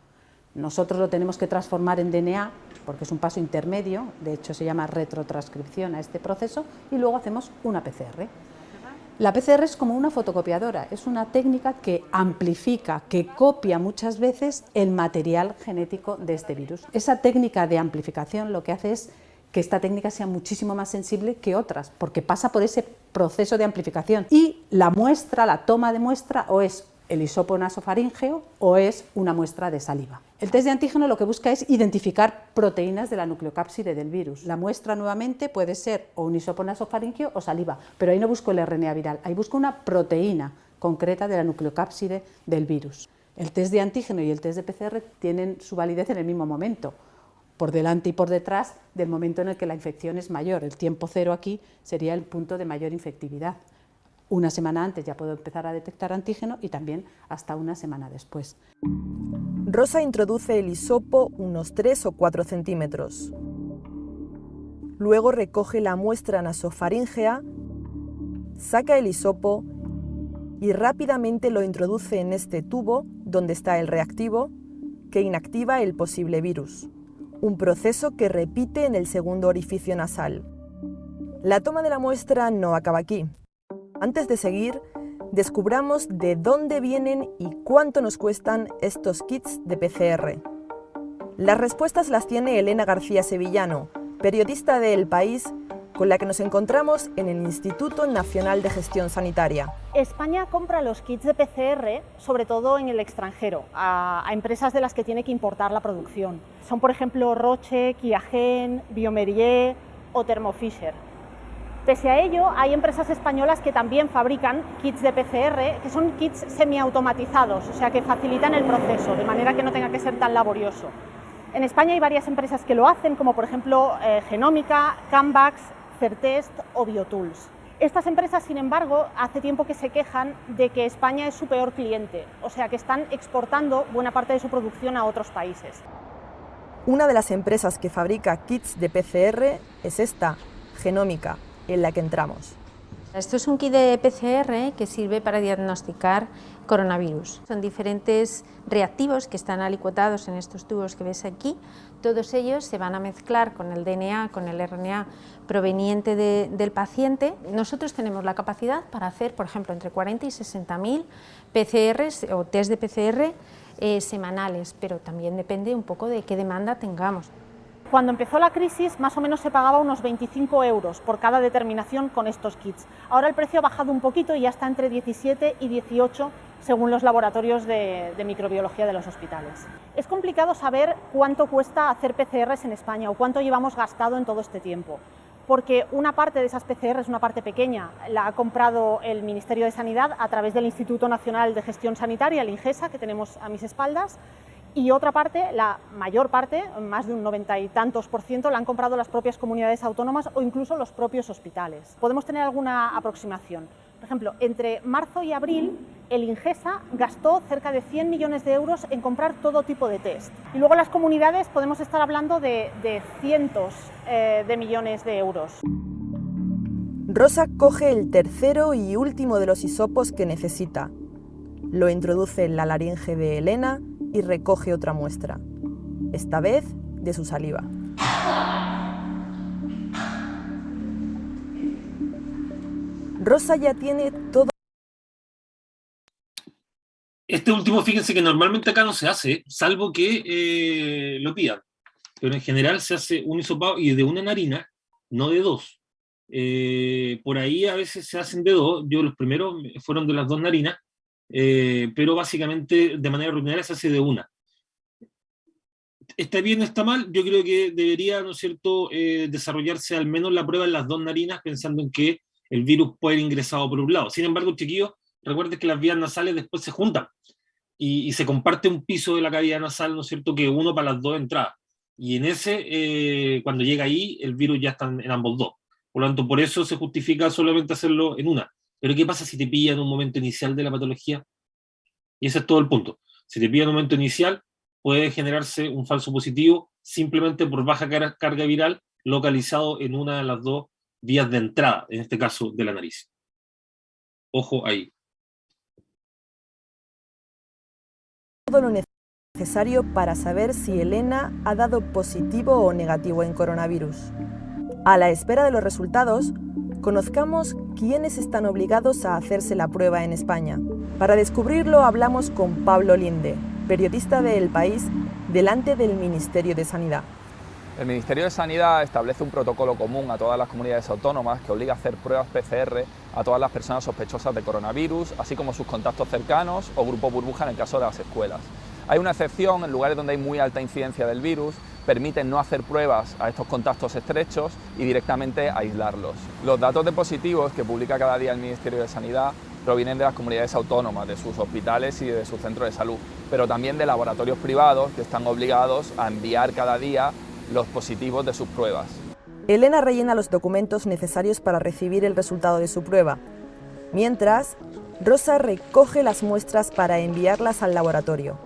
Nosotros lo tenemos que transformar en DNA porque es un paso intermedio, de hecho se llama retrotranscripción a este proceso, y luego hacemos una PCR. La PCR es como una fotocopiadora, es una técnica que amplifica, que copia muchas veces el material genético de este virus. Esa técnica de amplificación lo que hace es que esta técnica sea muchísimo más sensible que otras, porque pasa por ese proceso de amplificación. Y la muestra, la toma de muestra, o es el hisopo nasofaríngeo o es una muestra de saliva. El test de antígeno lo que busca es identificar proteínas de la nucleocápside del virus. La muestra nuevamente puede ser o un hisopo nasofaríngeo o saliva, pero ahí no busco el RNA viral, ahí busco una proteína concreta de la nucleocápside del virus. El test de antígeno y el test de PCR tienen su validez en el mismo momento, por delante y por detrás del momento en el que la infección es mayor. El tiempo cero aquí sería el punto de mayor infectividad. Una semana antes ya puedo empezar a detectar antígeno y también hasta una semana después. Rosa introduce el hisopo unos 3 o 4 centímetros. Luego recoge la muestra nasofaríngea, saca el hisopo y rápidamente lo introduce en este tubo donde está el reactivo que inactiva el posible virus, un proceso que repite en el segundo orificio nasal. La toma de la muestra no acaba aquí. Antes de seguir, descubramos de dónde vienen y cuánto nos cuestan estos kits de PCR. Las respuestas las tiene Elena García Sevillano, periodista de El País, con la que nos encontramos en el Instituto Nacional de Gestión Sanitaria. España compra los kits de PCR, sobre todo en el extranjero, a empresas de las que tiene que importar la producción. Son, por ejemplo, Roche, Qiagen, Biomérieux o Thermo Fisher. Pese a ello, hay empresas españolas que también fabrican kits de PCR, que son kits semiautomatizados, o sea que facilitan el proceso, de manera que no tenga que ser tan laborioso. En España hay varias empresas que lo hacen, como por ejemplo Genómica, Canvax, Certest o Biotools. Estas empresas, sin embargo, hace tiempo que se quejan de que España es su peor cliente, o sea que están exportando buena parte de su producción a otros países. Una de las empresas que fabrica kits de PCR es esta, Genómica, en la que entramos. Esto es un kit de PCR que sirve para diagnosticar coronavirus. Son diferentes reactivos que están alicuotados en estos tubos que ves aquí. Todos ellos se van a mezclar con el DNA, con el RNA proveniente del paciente. Nosotros tenemos la capacidad para hacer, por ejemplo, entre 40 y 60.000 PCRs o test de PCR semanales, pero también depende un poco de qué demanda tengamos. Cuando empezó la crisis, más o menos se pagaba unos 25 euros por cada determinación con estos kits. Ahora el precio ha bajado un poquito y ya está entre 17 y 18 según los laboratorios de microbiología de los hospitales. Es complicado saber cuánto cuesta hacer PCRs en España o cuánto llevamos gastado en todo este tiempo, porque una parte de esas PCRs, una parte pequeña, la ha comprado el Ministerio de Sanidad a través del Instituto Nacional de Gestión Sanitaria, el INGESA, que tenemos a mis espaldas, y otra parte, la mayor parte, más de un 90 y tantos %, la han comprado las propias comunidades autónomas o incluso los propios hospitales. Podemos tener alguna aproximación. Por ejemplo, entre marzo y abril, el INGESA gastó cerca de 100 millones de euros en comprar todo tipo de test. Y luego las comunidades podemos estar hablando de cientos de millones de euros. Rosa coge el tercero y último de los hisopos que necesita. Lo introduce en la laringe de Elena y recoge otra muestra, esta vez de su saliva. Rosa ya tiene todo. Este último, fíjense que normalmente acá no se hace, salvo que lo pidan, pero en general se hace un hisopado y de una narina, no de dos. Por ahí a veces se hacen de dos, yo los primeros fueron de las dos narinas, pero básicamente de manera rutinaria se hace de una. ¿Está bien o está mal? Yo creo que debería, ¿no es cierto?, desarrollarse al menos la prueba en las dos narinas, pensando en que el virus puede ir ingresado por un lado. Sin embargo, chiquillos, recuerden que las vías nasales después se juntan y se comparte un piso de la cavidad nasal, ¿no es cierto?, que uno para las dos entradas. Y en ese, cuando llega ahí, el virus ya está en ambos dos. Por lo tanto, por eso se justifica solamente hacerlo en una. Pero ¿qué pasa si te pilla en un momento inicial de la patología? Y ese es todo el punto. Si te pilla en un momento inicial, puede generarse un falso positivo simplemente por baja carga viral localizado en una de las dos vías de entrada, en este caso de la nariz. Ojo ahí. Todo lo necesario para saber si Elena ha dado positivo o negativo en coronavirus. A la espera de los resultados, conozcamos quiénes están obligados a hacerse la prueba en España. Para descubrirlo hablamos con Pablo Linde, periodista de El País, delante del Ministerio de Sanidad. El Ministerio de Sanidad establece un protocolo común a todas las comunidades autónomas que obliga a hacer pruebas PCR a todas las personas sospechosas de coronavirus, así como sus contactos cercanos o grupo burbuja en el caso de las escuelas. Hay una excepción en lugares donde hay muy alta incidencia del virus, permiten no hacer pruebas a estos contactos estrechos y directamente aislarlos. Los datos de positivos que publica cada día el Ministerio de Sanidad provienen de las comunidades autónomas, de sus hospitales y de sus centros de salud, pero también de laboratorios privados que están obligados a enviar cada día los positivos de sus pruebas. Elena rellena los documentos necesarios para recibir el resultado de su prueba. Mientras, Rosa recoge las muestras para enviarlas al laboratorio.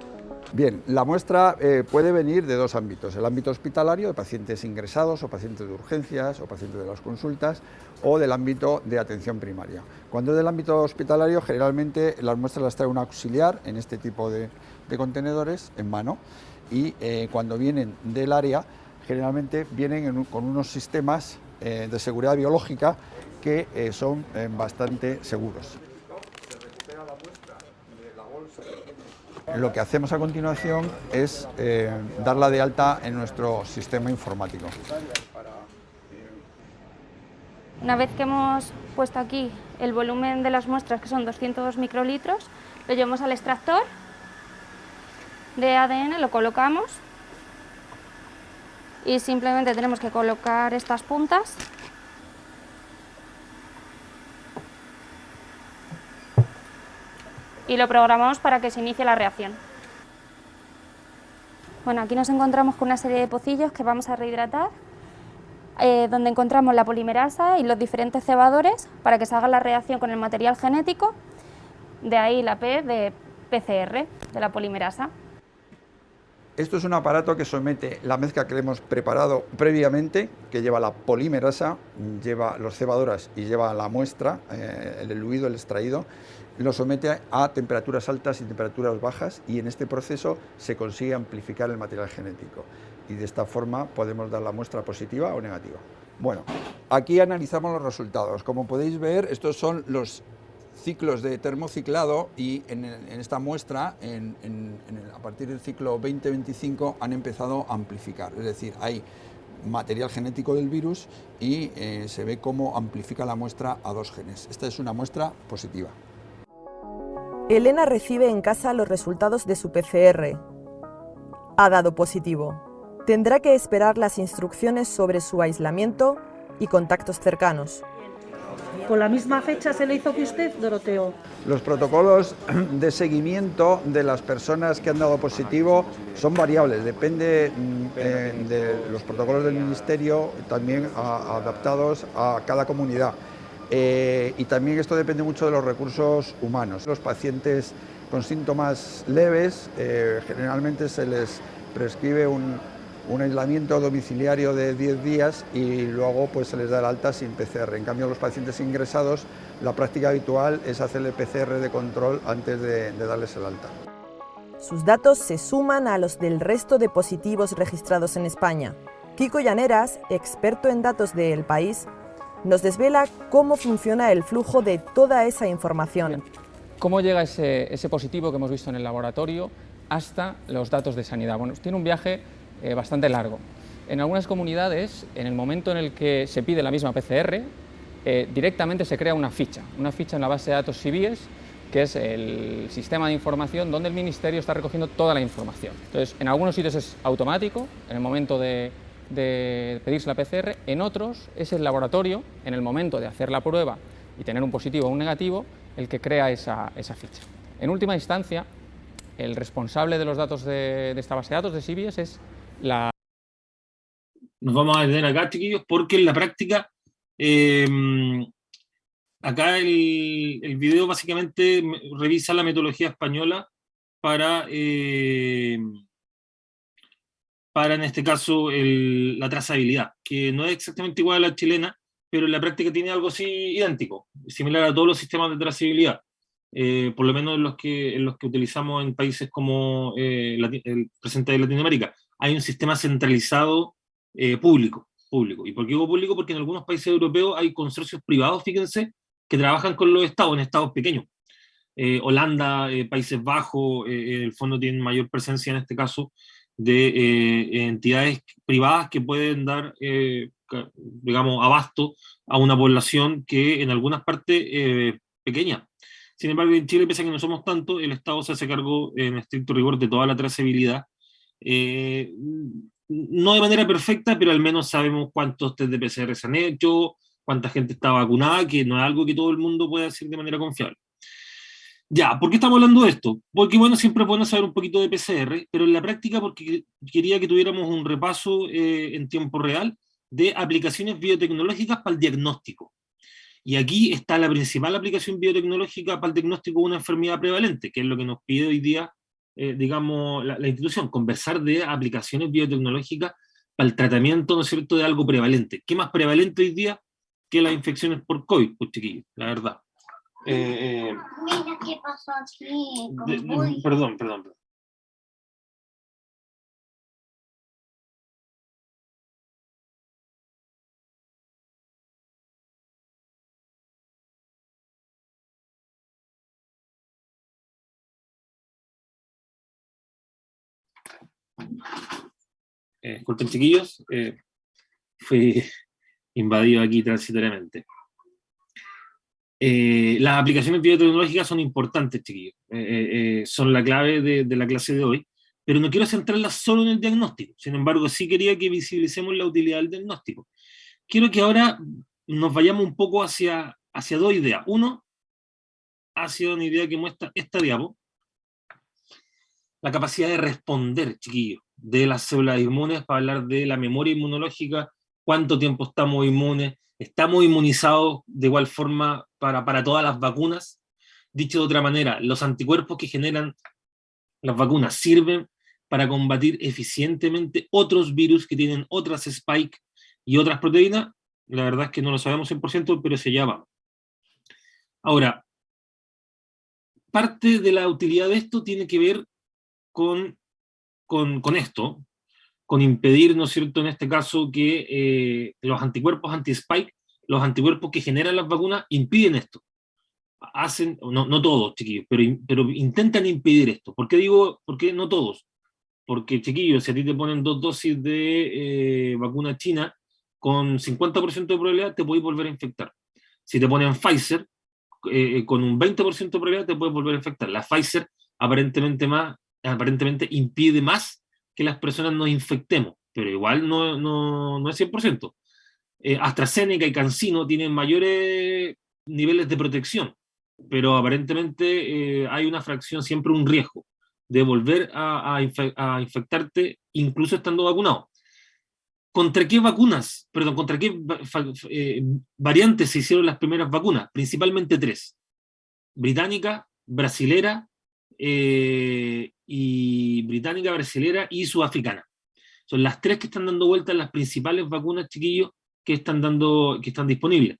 Bien, la muestra puede venir de dos ámbitos, el ámbito hospitalario, de pacientes ingresados o pacientes de urgencias o pacientes de las consultas, o del ámbito de atención primaria. Cuando es del ámbito hospitalario, generalmente las muestras las trae un auxiliar en este tipo de contenedores en mano, y cuando vienen del área, generalmente vienen con unos sistemas de seguridad biológica que son bastante seguros. Lo que hacemos a continuación es darla de alta en nuestro sistema informático. Una vez que hemos puesto aquí el volumen de las muestras, que son 202 microlitros, lo llevamos al extractor de ADN, lo colocamos y simplemente tenemos que colocar estas puntas . Y lo programamos para que se inicie la reacción. Bueno, aquí nos encontramos con una serie de pocillos que vamos a rehidratar, donde encontramos la polimerasa y los diferentes cebadores para que se haga la reacción con el material genético, de ahí la P de PCR, de la polimerasa. Esto es un aparato que somete la mezcla que le hemos preparado previamente, que lleva la polimerasa, lleva los cebadores y lleva la muestra, el diluido, el extraído, lo somete a temperaturas altas y temperaturas bajas, y en este proceso se consigue amplificar el material genético, y de esta forma podemos dar la muestra positiva o negativa. Bueno, aquí analizamos los resultados. Como podéis ver, estos son los ciclos de termociclado, y en esta muestra, a partir del ciclo 20-25, han empezado a amplificar, es decir, hay material genético del virus y se ve cómo amplifica la muestra a 2 genes. Esta es una muestra positiva. Elena recibe en casa los resultados de su PCR. Ha dado positivo. Tendrá que esperar las instrucciones sobre su aislamiento y contactos cercanos. ¿Con la misma fecha se le hizo que usted, Doroteo? Los protocolos de seguimiento de las personas que han dado positivo son variables, depende de los protocolos del Ministerio, también adaptados a cada comunidad. Y también esto depende mucho de los recursos humanos. Los pacientes con síntomas leves, generalmente se les prescribe un aislamiento domiciliario de 10 días y luego pues se les da el alta sin PCR. En cambio, los pacientes ingresados, la práctica habitual es hacerle PCR de control antes de darles el alta. Sus datos se suman a los del resto de positivos registrados en España. Kiko Llaneras, experto en datos de El País, nos desvela cómo funciona el flujo de toda esa información. ¿Cómo llega ese positivo que hemos visto en el laboratorio hasta los datos de sanidad? Bueno, tiene un viaje bastante largo. En algunas comunidades, en el momento en el que se pide la misma PCR, directamente se crea una ficha en la base de datos CIBIES, que es el sistema de información donde el Ministerio está recogiendo toda la información. Entonces, en algunos sitios es automático, en el momento de pedirse la PCR, en otros es el laboratorio, en el momento de hacer la prueba y tener un positivo o un negativo, el que crea esa ficha. En última instancia, el responsable de los datos de esta base de datos de CIBIES es la... Nos vamos a detener acá, chiquillos, porque en la práctica, acá el video básicamente revisa la metodología española para en este caso la trazabilidad, que no es exactamente igual a la chilena, pero en la práctica tiene algo así idéntico, similar a todos los sistemas de trazabilidad, por lo menos en los que utilizamos en países como el presente de Latinoamérica. Hay un sistema centralizado público. ¿Y por qué digo público? Porque en algunos países europeos hay consorcios privados, fíjense, que trabajan con los estados, en estados pequeños. Holanda, Países Bajos, en el fondo tienen mayor presencia en este caso de entidades privadas que pueden dar, digamos, abasto a una población que en algunas partes pequeña. Sin embargo, en Chile, pese a que no somos tanto, el Estado se hace cargo en estricto rigor de toda la trazabilidad. No de manera perfecta, pero al menos sabemos cuántos test de PCR se han hecho, cuánta gente está vacunada, que no es algo que todo el mundo pueda decir de manera confiable. Ya, ¿por qué estamos hablando de esto? Porque, bueno, siempre es bueno saber un poquito de PCR, pero en la práctica porque quería que tuviéramos un repaso en tiempo real de aplicaciones biotecnológicas para el diagnóstico. Y aquí está la principal aplicación biotecnológica para el diagnóstico de una enfermedad prevalente, que es lo que nos pide hoy día digamos, la institución, conversar de aplicaciones biotecnológicas para el tratamiento, ¿no es cierto?, de algo prevalente. ¿Qué más prevalente hoy día que las infecciones por COVID, pues chiquillos? La verdad. Mira qué pasó aquí. Perdón. Disculpen, chiquillos, fui invadido aquí transitoriamente. Las aplicaciones biotecnológicas son importantes, chiquillos. Son la clave de la clase de hoy, pero no quiero centrarlas solo en el diagnóstico. Sin embargo, sí quería que visibilicemos la utilidad del diagnóstico. Quiero que ahora nos vayamos un poco hacia dos ideas. Uno, hacia una idea que muestra esta diapo, la capacidad de responder, chiquillos, de las células inmunes, para hablar de la memoria inmunológica, cuánto tiempo estamos inmunes, estamos inmunizados de igual forma para todas las vacunas. Dicho de otra manera, los anticuerpos que generan las vacunas sirven para combatir eficientemente otros virus que tienen otras spike y otras proteínas. La verdad es que no lo sabemos 100%, pero se llama. Ahora, parte de la utilidad de esto tiene que ver con esto, con impedir, ¿no es cierto?, en este caso, que los anticuerpos anti-spike, los anticuerpos que generan las vacunas, impiden esto. Hacen, no todos, chiquillos, pero intentan impedir esto. ¿Por qué no todos? Porque, chiquillos, si a ti te ponen 2 dosis de vacuna china, con 50% de probabilidad te puedes volver a infectar. Si te ponen Pfizer, con un 20% de probabilidad te puedes volver a infectar. La Pfizer aparentemente impide más que las personas nos infectemos, pero igual no es 100%. AstraZeneca y CanSino tienen mayores niveles de protección, pero aparentemente hay una fracción, siempre un riesgo de volver a infectarte incluso estando vacunado. ¿Contra qué variantes se hicieron las primeras vacunas? Principalmente 3. Británica, brasilera y sudafricana. Son las 3 que están dando vueltas las principales vacunas, chiquillos, que están disponibles.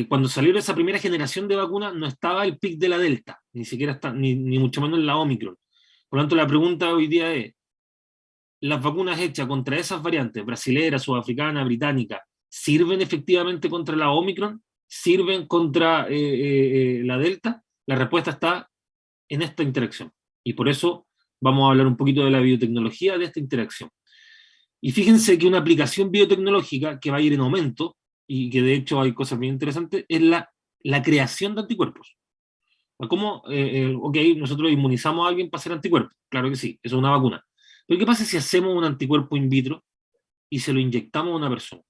Cuando salió esa primera generación de vacunas no estaba el pic de la Delta, ni mucho menos la Omicron. Por lo tanto, la pregunta hoy día es, ¿las vacunas hechas contra esas variantes, brasilera, sudafricana, británica, sirven efectivamente contra la Omicron? ¿Sirven contra la Delta? La respuesta está en esta interacción. Y por eso vamos a hablar un poquito de la biotecnología de esta interacción. Y fíjense que una aplicación biotecnológica que va a ir en aumento, y que de hecho hay cosas bien interesantes, es la creación de anticuerpos. ¿Cómo? Ok, nosotros inmunizamos a alguien para hacer anticuerpos. Claro que sí, eso es una vacuna. Pero ¿qué pasa si hacemos un anticuerpo in vitro y se lo inyectamos a una persona?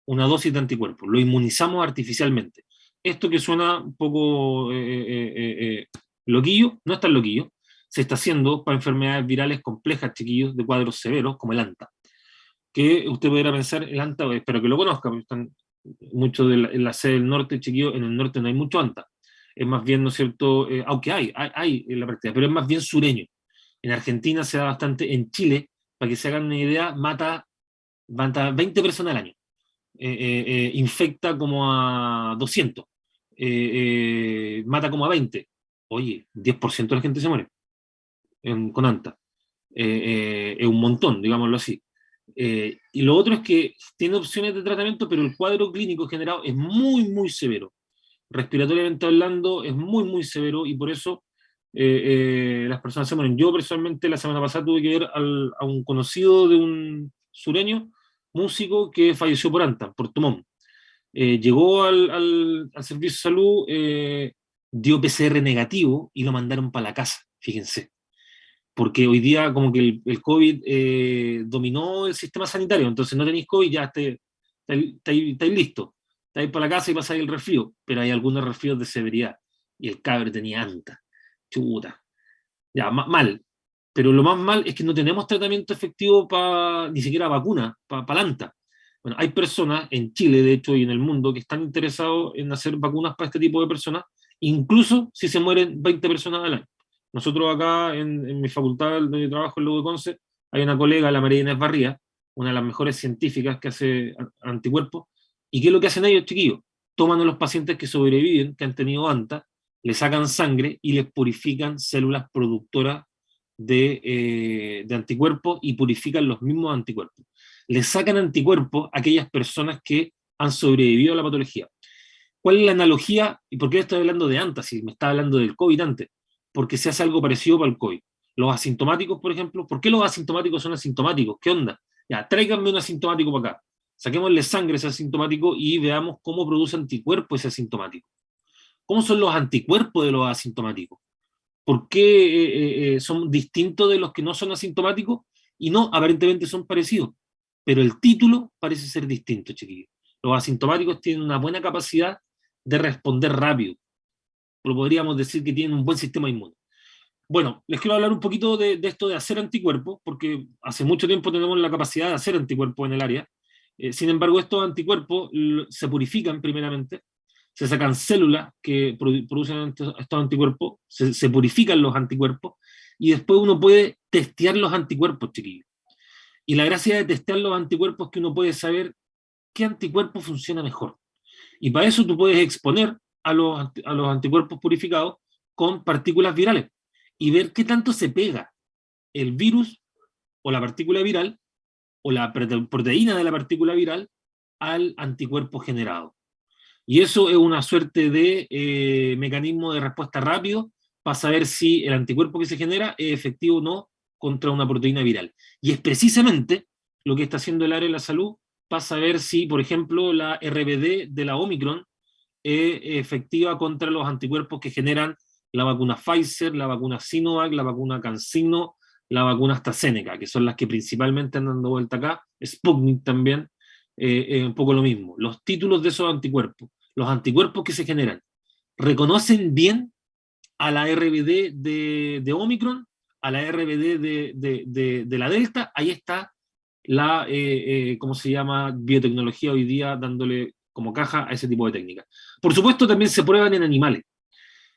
Una dosis de anticuerpos, lo inmunizamos artificialmente. Esto que suena un poco loquillo, no es tan loquillo, se está haciendo para enfermedades virales complejas, chiquillos, de cuadros severos, como el ANTA. Que usted podrá pensar, el ANTA, espero que lo conozca, porque están muchos en la sede del norte, chiquillos, en el norte no hay mucho ANTA. Es más bien, ¿no es cierto?, aunque hay en la práctica, pero es más bien sureño. En Argentina se da bastante, en Chile, para que se hagan una idea, mata 20 personas al año. Infecta como a 200. Mata como a 20. Oye, 10% de la gente se muere con ANTA. Es un montón, digámoslo así. Y lo otro es que tiene opciones de tratamiento, pero el cuadro clínico generado es muy, muy severo. Respiratoriamente hablando, es muy, muy severo, y por eso las personas se mueren. Yo personalmente la semana pasada tuve que ver a un conocido de un sureño, músico, que falleció por ANTA, por tumón. Llegó al servicio de salud, dio PCR negativo y lo mandaron para la casa, fíjense. Porque hoy día como que el COVID dominó el sistema sanitario, entonces no tenéis COVID, ya estáis listos. Estáis para la casa y pasáis el resfrío, pero hay algunos resfríos de severidad. Y el cabrón tenía ANTA. Chuta. Ya, mal. Pero lo más mal es que no tenemos tratamiento efectivo ni siquiera vacuna, para la ANTA. Bueno, hay personas en Chile, de hecho, y en el mundo, que están interesados en hacer vacunas para este tipo de personas, incluso si se mueren 20 personas al año. Nosotros acá en mi facultad donde yo trabajo, en la U de Conce, hay una colega, la María Inés Barría, una de las mejores científicas que hace anticuerpos. ¿Y qué es lo que hacen ellos, chiquillos? Toman a los pacientes que sobreviven, que han tenido ANTA, le sacan sangre y les purifican células productoras de anticuerpos y purifican los mismos anticuerpos. Le sacan anticuerpos a aquellas personas que han sobrevivido a la patología. ¿Cuál es la analogía? ¿Y por qué estoy hablando de ANTA si me estaba hablando del COVID antes? Porque se hace algo parecido para el COVID. Los asintomáticos, por ejemplo, ¿por qué los asintomáticos son asintomáticos? ¿Qué onda? Ya, tráiganme un asintomático para acá. Saquémosle sangre a ese asintomático y veamos cómo produce anticuerpos ese asintomático. ¿Cómo son los anticuerpos de los asintomáticos? ¿Por qué son distintos de los que no son asintomáticos? Y no, aparentemente son parecidos. Pero el título parece ser distinto, chiquillos. Los asintomáticos tienen una buena capacidad de responder rápido. Pero podríamos decir que tienen un buen sistema inmune. Bueno, les quiero hablar un poquito de esto de hacer anticuerpos, porque hace mucho tiempo tenemos la capacidad de hacer anticuerpos en el área. Sin embargo, estos anticuerpos se purifican primeramente, se sacan células que producen estos anticuerpos, se purifican los anticuerpos, y después uno puede testear los anticuerpos, chiquillos. Y la gracia de testear los anticuerpos es que uno puede saber qué anticuerpo funciona mejor. Y para eso tú puedes exponer a los anticuerpos purificados con partículas virales y ver qué tanto se pega el virus o la partícula viral o la proteína de la partícula viral al anticuerpo generado. Y eso es una suerte de mecanismo de respuesta rápido para saber si el anticuerpo que se genera es efectivo o no contra una proteína viral. Y es precisamente lo que está haciendo el área de la salud para saber si, por ejemplo, la RBD de la Omicron es efectiva contra los anticuerpos que generan la vacuna Pfizer, la vacuna Sinovac, la vacuna CanSino, la vacuna AstraZeneca, que son las que principalmente andan dando vuelta acá, Sputnik también, un poco lo mismo. Los títulos de esos anticuerpos, los anticuerpos que se generan, ¿reconocen bien a la RBD de Omicron, a la RBD de la Delta? Ahí está la, ¿cómo se llama?, biotecnología hoy día dándole como caja a ese tipo de técnicas. Por supuesto, también se prueban en animales.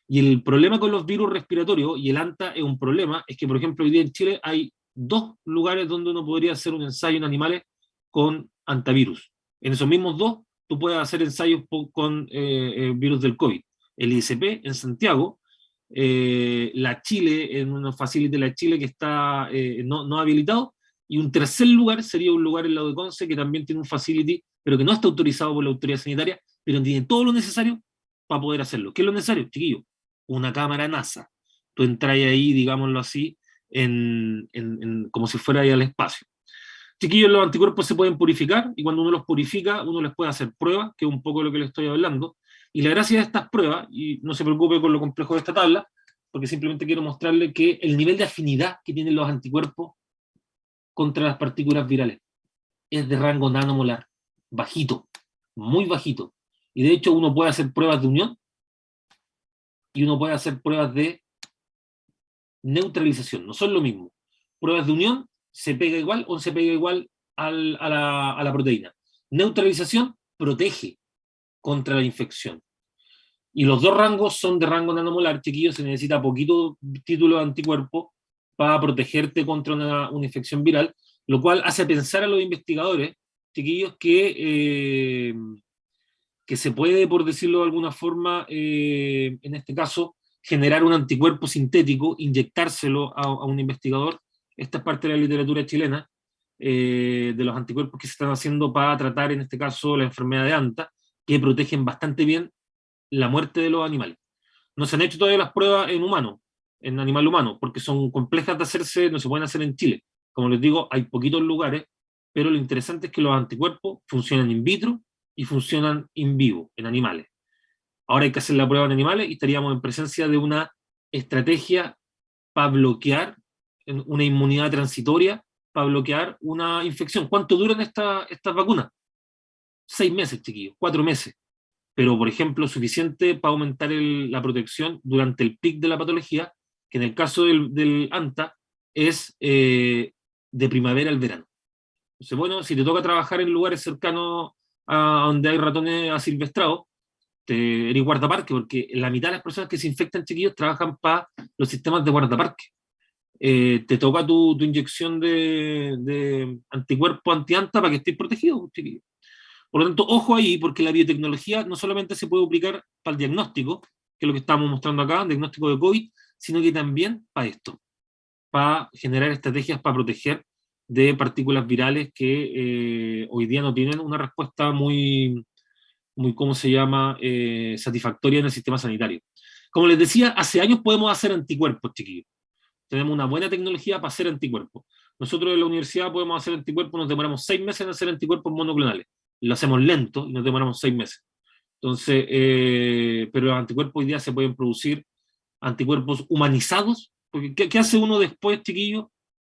Y el problema con los virus respiratorios, y el ANTA es un problema, es que, por ejemplo, hoy día en Chile hay 2 lugares donde uno podría hacer un ensayo en animales con antivirus. En esos mismos 2, tú puedes hacer ensayos con virus del COVID. El ISP en Santiago, la Chile, en una facility de la Chile que está no habilitado, y un tercer lugar sería un lugar en la U de Conce que también tiene un facility, pero que no está autorizado por la autoridad sanitaria, pero tiene todo lo necesario para poder hacerlo. ¿Qué es lo necesario, chiquillo? Una cámara NASA. Tú entras ahí, digámoslo así, como si fuera ahí al espacio. Chiquillos, los anticuerpos se pueden purificar, y cuando uno los purifica, uno les puede hacer pruebas, que es un poco lo que les estoy hablando, y la gracia de estas pruebas, y no se preocupe con lo complejo de esta tabla, porque simplemente quiero mostrarle que el nivel de afinidad que tienen los anticuerpos contra las partículas virales es de rango nanomolar, bajito, muy bajito. Y de hecho uno puede hacer pruebas de unión y uno puede hacer pruebas de neutralización, no son lo mismo. Pruebas de unión, se pega igual o se pega igual a la proteína. Neutralización protege contra la infección. Y los 2 rangos son de rango nanomolar, chiquillos, se necesita poquito título de anticuerpo para protegerte contra una infección viral, lo cual hace pensar a los investigadores, chiquillos, que se puede, por decirlo de alguna forma, en este caso, generar un anticuerpo sintético, inyectárselo a un investigador. Esta es parte de la literatura chilena, de los anticuerpos que se están haciendo para tratar, en este caso, la enfermedad de ANTA, que protegen bastante bien la muerte de los animales. No se han hecho todavía las pruebas en humanos, en animal humano, porque son complejas de hacerse, no se pueden hacer en Chile. Como les digo, hay poquitos lugares, pero lo interesante es que los anticuerpos funcionan in vitro y funcionan in vivo, en animales. Ahora hay que hacer la prueba en animales y estaríamos en presencia de una estrategia para bloquear una inmunidad transitoria, para bloquear una infección. ¿Cuánto duran estas vacunas? 6 meses, chiquillos, 4 meses. Pero, por ejemplo, suficiente para aumentar la protección durante el pic de la patología, que en el caso del ANTA es de primavera al verano. Entonces, bueno, si te toca trabajar en lugares cercanos a donde hay ratones asilvestrados, eres guardaparque, porque la mitad de las personas que se infectan, chiquillos, trabajan para los sistemas de guardaparque. Te toca tu inyección de anticuerpo anti-anta para que estés protegido, chiquillos. Por lo tanto, ojo ahí, porque la biotecnología no solamente se puede aplicar para el diagnóstico, que es lo que estamos mostrando acá, el diagnóstico de COVID, sino que también para esto, para generar estrategias para proteger de partículas virales que hoy día no tienen una respuesta muy ¿cómo se llama?, satisfactoria en el sistema sanitario. Como les decía, hace años podemos hacer anticuerpos, chiquillos. Tenemos una buena tecnología para hacer anticuerpos. Nosotros en la universidad podemos hacer anticuerpos, nos demoramos 6 meses en hacer anticuerpos monoclonales. Lo hacemos lento y nos demoramos 6 meses. Entonces, pero los anticuerpos hoy día se pueden producir anticuerpos humanizados, porque ¿qué hace uno después, chiquillos?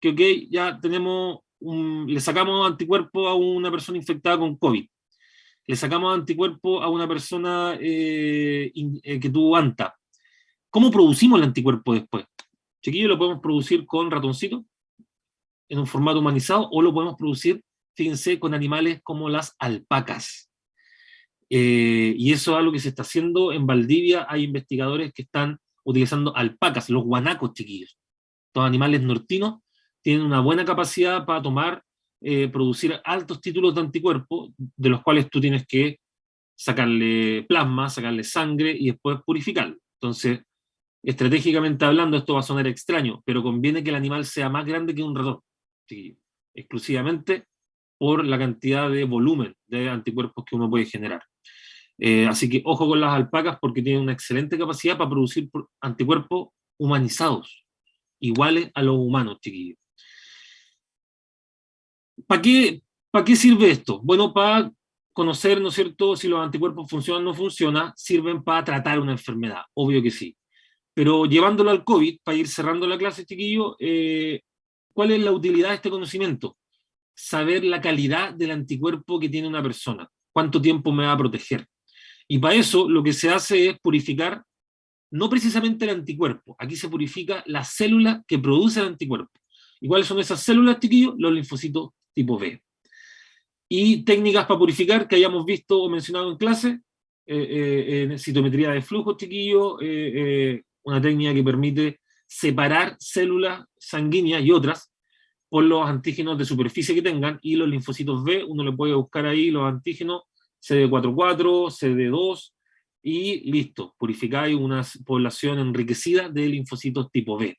Que okay, ya tenemos, le sacamos anticuerpos a una persona infectada con COVID. Le sacamos anticuerpos a una persona que tuvo ANTA. ¿Cómo producimos el anticuerpo después? Chiquillos, lo podemos producir con ratoncitos, en un formato humanizado, o lo podemos producir, fíjense, con animales como las alpacas. Y eso es algo que se está haciendo en Valdivia. Hay investigadores que están utilizando alpacas, los guanacos, chiquillos. Estos animales nortinos tienen una buena capacidad para tomar, producir altos títulos de anticuerpos, de los cuales tú tienes que sacarle plasma, sacarle sangre y después purificarlo. Entonces, estratégicamente hablando, esto va a sonar extraño, pero conviene que el animal sea más grande que un ratón, ¿sí? Exclusivamente por la cantidad de volumen de anticuerpos que uno puede generar. Así que ojo con las alpacas, porque tienen una excelente capacidad para producir anticuerpos humanizados, iguales a los humanos, chiquillos. ¿Para qué sirve esto? Bueno, para conocer, ¿no es cierto?, si los anticuerpos funcionan o no funcionan. Sirven para tratar una enfermedad, obvio que sí. Pero llevándolo al COVID, para ir cerrando la clase, chiquillos, ¿cuál es la utilidad de este conocimiento? Saber la calidad del anticuerpo que tiene una persona, cuánto tiempo me va a proteger. Y para eso lo que se hace es purificar, no precisamente el anticuerpo, aquí se purifica la célula que produce el anticuerpo. ¿Y cuáles son esas células, chiquillos? Los linfocitos tipo B. Y técnicas para purificar que hayamos visto o mencionado en clase, en citometría de flujo, chiquillos, una técnica que permite separar células sanguíneas y otras por los antígenos de superficie que tengan, y los linfocitos B, uno le puede buscar ahí los antígenos CD4/4, CD2, y listo, purificáis una población enriquecida de linfocitos tipo B,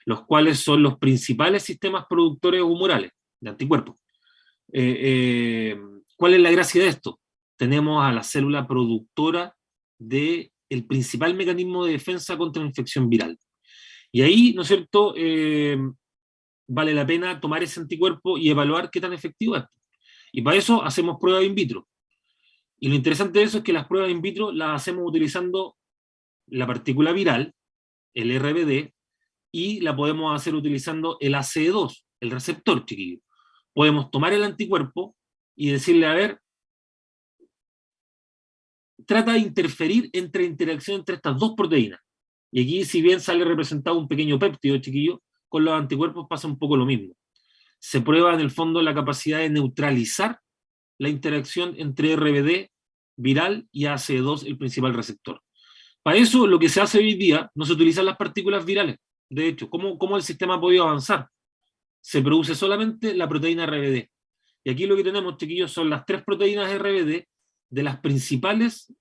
los cuales son los principales sistemas productores humorales de anticuerpos. ¿Cuál es la gracia de esto? Tenemos a la célula productora del principal mecanismo de defensa contra la infección viral. Y ahí, ¿no es cierto?, vale la pena tomar ese anticuerpo y evaluar qué tan efectivo es. Y para eso hacemos pruebas in vitro. Y lo interesante de eso es que las pruebas in vitro las hacemos utilizando la partícula viral, el RBD, y la podemos hacer utilizando el ACE2, el receptor, chiquillo. Podemos tomar el anticuerpo y decirle, a ver, trata de interferir entre interacción entre estas dos proteínas. Y aquí, si bien sale representado un pequeño péptido, chiquillo, con los anticuerpos pasa un poco lo mismo. Se prueba en el fondo la capacidad de neutralizar la interacción entre RBD viral y ACE2, el principal receptor. Para eso, lo que se hace hoy día, no se utilizan las partículas virales. De hecho, ¿cómo el sistema ha podido avanzar? Se produce solamente la proteína RBD. Y aquí lo que tenemos, chiquillos, son las 3 proteínas RBD de las principales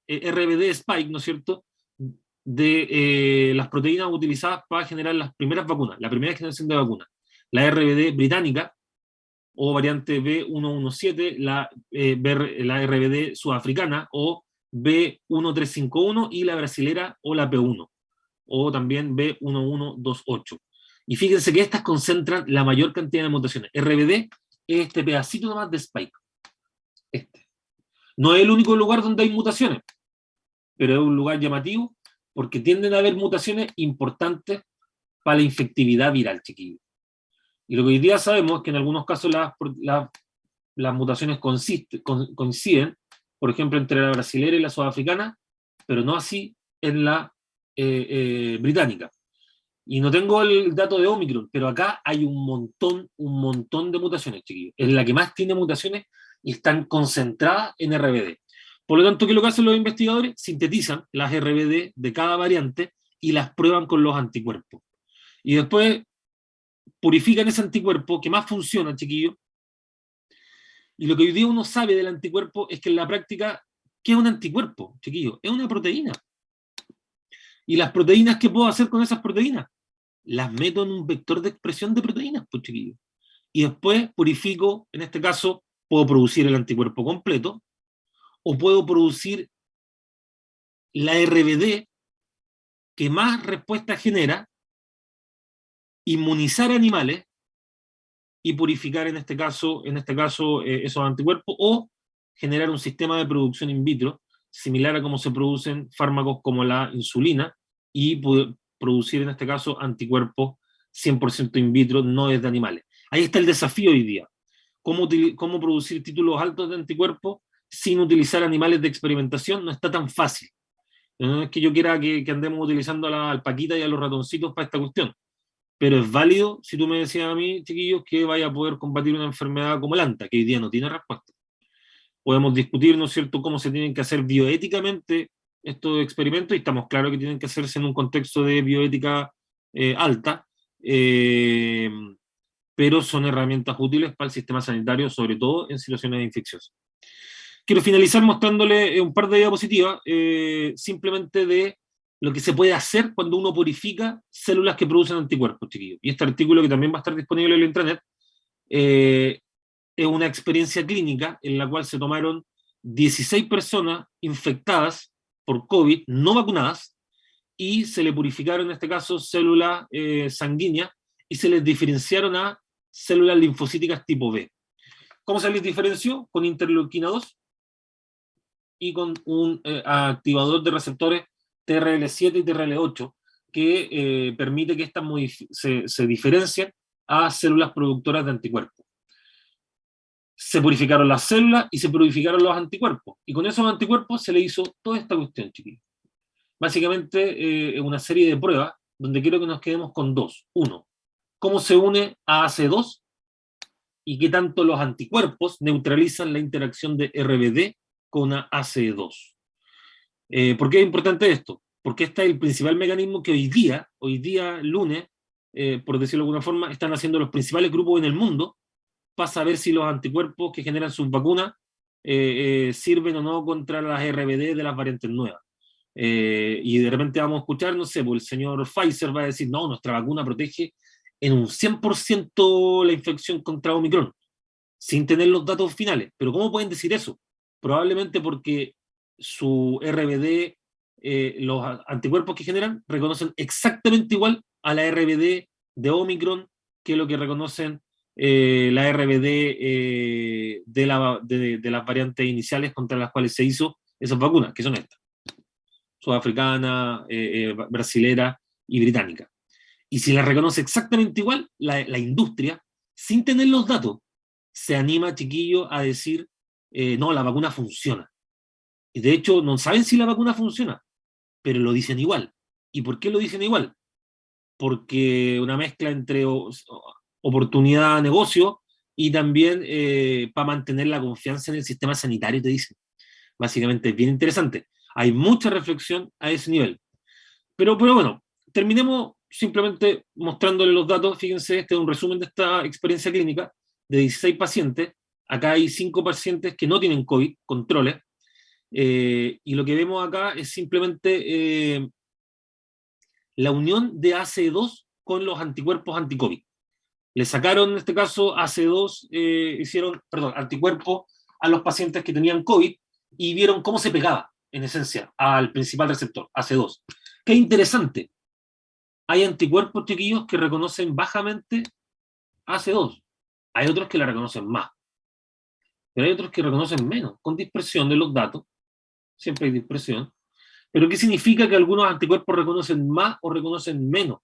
RBD spike, ¿no es cierto?, de las proteínas utilizadas para generar las primeras vacunas, la primera generación de vacunas. La RBD británica, o variante B117, la RBD sudafricana, o B1351, y la brasilera, o la P1, o también B1128. Y fíjense que estas concentran la mayor cantidad de mutaciones. RBD es este pedacito nomás de spike. No es el único lugar donde hay mutaciones, pero es un lugar llamativo porque tienden a haber mutaciones importantes para la infectividad viral, chiquillos. Y lo que hoy día sabemos es que en algunos casos las mutaciones coinciden, por ejemplo, entre la brasilera y la sudafricana, pero no así en la británica. Y no tengo el dato de Omicron, pero acá hay un montón de mutaciones, chiquillos. Es la que más tiene mutaciones y están concentradas en RBD. Por lo tanto, ¿qué es lo que hacen los investigadores? Sintetizan las RBD de cada variante y las prueban con los anticuerpos. Y después purifican ese anticuerpo que más funciona, chiquillos. Y lo que hoy día uno sabe del anticuerpo es que en la práctica, ¿qué es un anticuerpo, chiquillos? Es una proteína. ¿Y las proteínas qué puedo hacer con esas proteínas? Las meto en un vector de expresión de proteínas, pues, chiquillos. Y después purifico, en este caso, puedo producir el anticuerpo completo, o puedo producir la RBD que más respuesta genera, inmunizar animales y purificar en este caso esos anticuerpos, o generar un sistema de producción in vitro similar a cómo se producen fármacos como la insulina y producir en este caso anticuerpos 100% in vitro, no desde animales. Ahí está el desafío hoy día. Cómo producir títulos altos de anticuerpos sin utilizar animales de experimentación no está tan fácil. No es que yo quiera que andemos utilizando a la alpaquita y a los ratoncitos para esta cuestión, pero es válido si tú me decías a mí, chiquillos, que vaya a poder combatir una enfermedad como el ANTA, que hoy día no tiene respuesta. Podemos discutir, ¿no es cierto?, cómo se tienen que hacer bioéticamente estos experimentos, y estamos claros que tienen que hacerse en un contexto de bioética alta, pero son herramientas útiles para el sistema sanitario, sobre todo en situaciones infecciosas. Quiero finalizar mostrándole un par de diapositivas, simplemente de lo que se puede hacer cuando uno purifica células que producen anticuerpos, chiquillos. Y este artículo, que también va a estar disponible en la intranet, es una experiencia clínica en la cual se tomaron 16 personas infectadas por COVID, no vacunadas, y se le purificaron, en este caso, células sanguíneas, y se les diferenciaron a células linfocíticas tipo B. ¿Cómo se les diferenció? Con interleuquina 2 y con un activador de receptores TRL7 y TRL8, que permite que estas se diferencien a células productoras de anticuerpos. Se purificaron las células y se purificaron los anticuerpos, y con esos anticuerpos se le hizo toda esta cuestión, chiquillos. Básicamente una serie de pruebas donde quiero que nos quedemos con dos. Uno, cómo se une a AC2 y qué tanto los anticuerpos neutralizan la interacción de RBD con AC2. ¿Por qué es importante esto? Porque este es el principal mecanismo que hoy día lunes, por decirlo de alguna forma, están haciendo los principales grupos en el mundo para saber si los anticuerpos que generan sus vacunas sirven o no contra las RBD de las variantes nuevas. Y de repente vamos a escuchar, no sé, pues el señor Pfizer va a decir, no, nuestra vacuna protege en un 100% la infección contra Omicron, sin tener los datos finales. Pero ¿cómo pueden decir eso? Probablemente porque su RBD, los anticuerpos que generan, reconocen exactamente igual a la RBD de Omicron que lo que reconocen la RBD de las variantes iniciales contra las cuales se hizo esas vacunas, que son estas: sudafricana, brasilera y británica. Y si la reconoce exactamente igual, la industria, sin tener los datos, se anima, chiquillo, a decir, no, la vacuna funciona. Y de hecho, no saben si la vacuna funciona, pero lo dicen igual. ¿Y por qué lo dicen igual? Porque una mezcla entre oportunidad, negocio, y también para mantener la confianza en el sistema sanitario, te dicen. Básicamente es bien interesante. Hay mucha reflexión a ese nivel. Pero bueno, terminemos simplemente mostrándole los datos. Fíjense, este es un resumen de esta experiencia clínica de 16 pacientes. Acá hay 5 pacientes que no tienen COVID, controles. Y lo que vemos acá es simplemente la unión de ACE2 con los anticuerpos anti-COVID. Le sacaron, en este caso, ACE2, anticuerpos a los pacientes que tenían COVID, y vieron cómo se pegaba, en esencia, al principal receptor, AC2. Qué interesante. Hay anticuerpos, chiquillos, que reconocen bajamente AC2. Hay otros que la reconocen más. Pero hay otros que reconocen menos, con dispersión de los datos. Siempre hay dispersión. Pero ¿qué significa que algunos anticuerpos reconocen más o reconocen menos